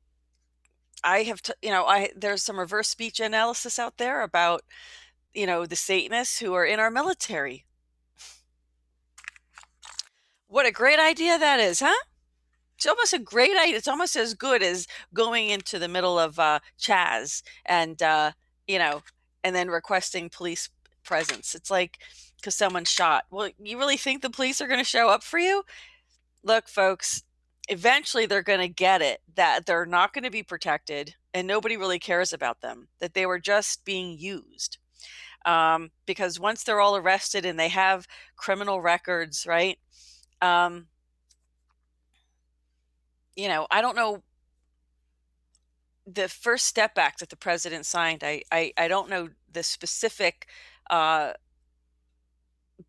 have, you know, there's some reverse speech analysis out there about, you know, the Satanists who are in our military. What a great idea that is, huh? It's almost a great idea. It's almost as good as going into the middle of Chaz and, you know, and then requesting police presence. It's like, because someone's shot. Well, you really think the police are going to show up for you? Look, folks, eventually they're going to get it that they're not going to be protected and nobody really cares about them, that they were just being used. Because once they're all arrested and they have criminal records, right? You know, I don't know the First Step Act that the president signed. I don't know the specific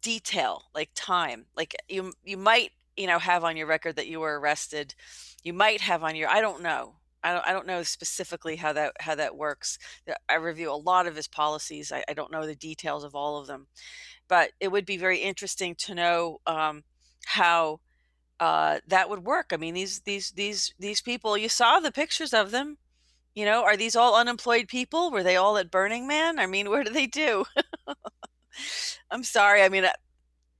detail, like time. Like you might, you know, have on your record that you were arrested. You might have on your, I don't know. I don't know specifically how that works. I review a lot of his policies. I don't know the details of all of them, but it would be very interesting to know how that would work. I mean, these people, you saw the pictures of them. You know, are these all unemployed people? Were they all at Burning Man? I mean, what do they do? I'm sorry. I mean,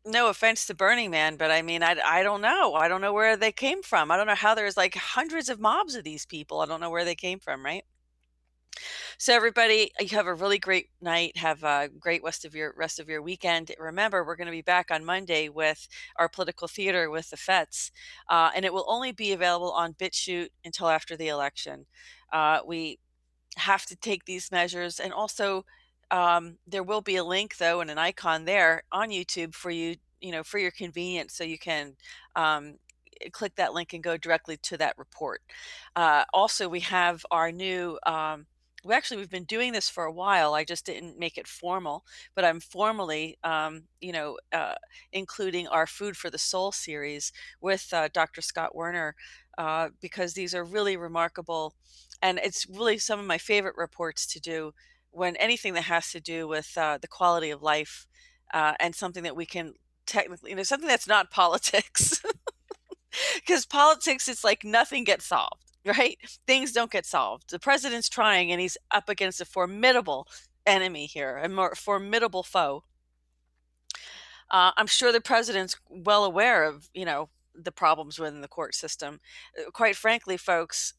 no offense to Burning Man, but I mean, I don't know. I don't know where they came from. I don't know how there's like hundreds of mobs of these people. I don't know where they came from, right? So everybody, you have a really great night. Have a great rest of your weekend. Remember, we're going to be back on Monday with our political theater with the Fets, and it will only be available on BitChute until after the election. We have to take these measures, and also there will be a link though and an icon there on YouTube for you, you know, for your convenience, so you can click that link and go directly to that report. Also, we have our new we've been doing this for a while. I just didn't make it formal, but I'm formally, including our Food for the Soul series with Dr. Scott Werner, because these are really remarkable. And it's really some of my favorite reports to do when anything that has to do with the quality of life and something that we can technically, you know, something that's not politics. Because politics, it's like nothing gets solved, right? Things don't get solved. The president's trying, and he's up against a formidable enemy here, a more formidable foe. I'm sure the president's well aware of, you know, the problems within the court system. Quite frankly, folks,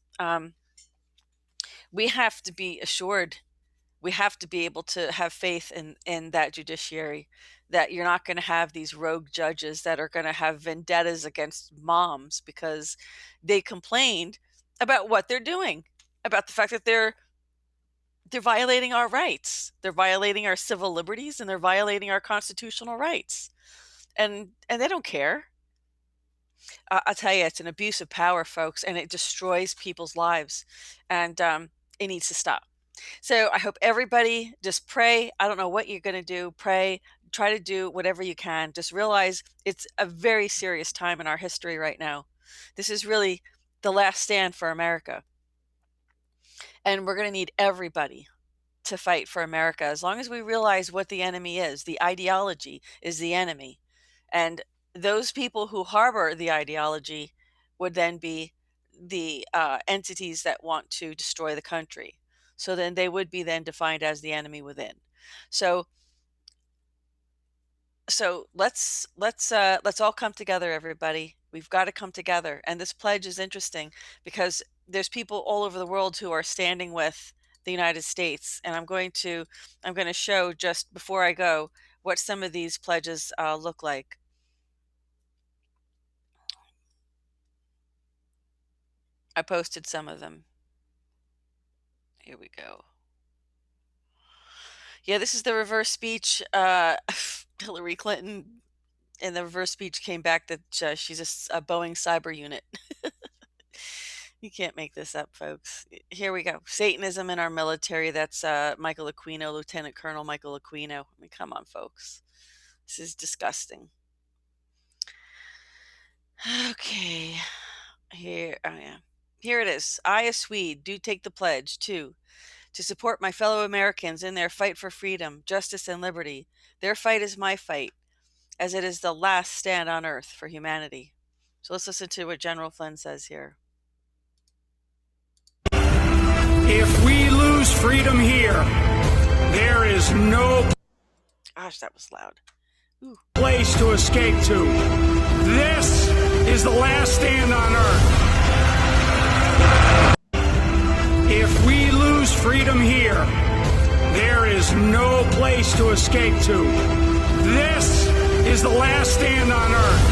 we have to be assured, we have to be able to have faith in that judiciary, that you're not going to have these rogue judges that are going to have vendettas against moms because they complained about what they're doing, about the fact that they're violating our rights, they're violating our civil liberties, and they're violating our constitutional rights, and they don't care. I'll tell you, it's an abuse of power, folks, and it destroys people's lives, and it needs to stop. So I hope everybody just pray. I don't know what you're going to do. Pray, try to do whatever you can. Just realize it's a very serious time in our history right now. This is really the last stand for America. And we're going to need everybody to fight for America. As long as we realize what the enemy is, the ideology is the enemy. And those people who harbor the ideology would then be the entities that want to destroy the country. So then they would be then defined as the enemy within. So let's all come together, everybody. We've got to come together. And this pledge is interesting because there's people all over the world who are standing with the United States. And I'm going to show, just before I go, what some of these pledges look like. I posted some of them. Here we go. Yeah, this is the reverse speech. Hillary Clinton in the reverse speech came back that she's a Boeing cyber unit. You can't make this up, folks. Here we go. Satanism in our military. That's Michael Aquino, Lieutenant Colonel Michael Aquino. I mean, come on, folks. This is disgusting. Okay. Here, oh yeah. Here it is. I, a Swede, do take the pledge, too, to support my fellow Americans in their fight for freedom, justice, and liberty. Their fight is my fight, as it is the last stand on earth for humanity. So let's listen to what General Flynn says here. If we lose freedom here, there is no Gosh, that was loud. Ooh. Place to escape to. This is the last stand on earth. If we lose freedom here, there is no place to escape to. This is the last stand on earth.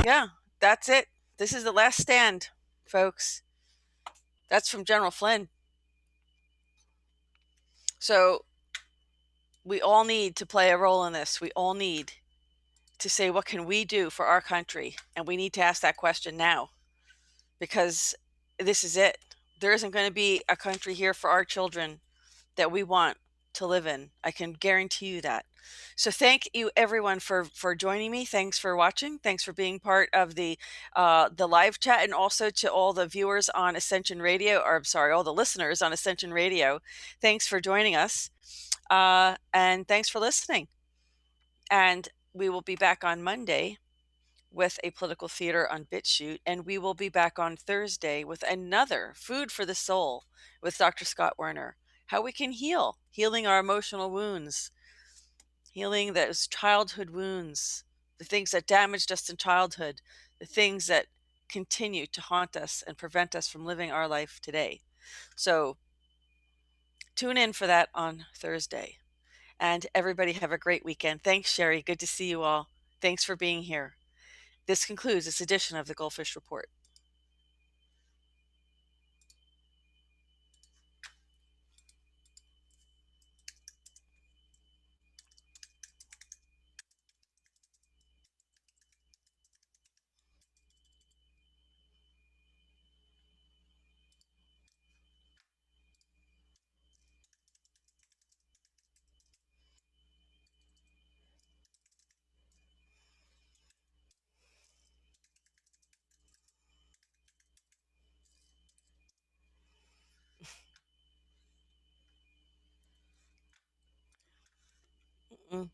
Yeah, that's it. This is the last stand, folks. That's from General Flynn. So we all need to play a role in this. We all need to say, what can we do for our country? And we need to ask that question now, because this is it. There isn't going to be a country here for our children that we want to live in. I can guarantee you that. So thank you everyone for joining me. Thanks for watching. Thanks for being part of the live chat, and also to all the viewers on Ascension Radio, or I'm sorry, all the listeners on Ascension Radio. Thanks for joining us. And thanks for listening. And we will be back on Monday with a political theater on BitChute, and we will be back on Thursday with another Food for the Soul with Dr. Scott Werner. How we can healing our emotional wounds, healing those childhood wounds, the things that damaged us in childhood, the things that continue to haunt us and prevent us from living our life today. So tune in for that on Thursday. And everybody have a great weekend. Thanks, Sherry. Good to see you all. Thanks for being here. This concludes this edition of the GoldFish Report. Mm-mm.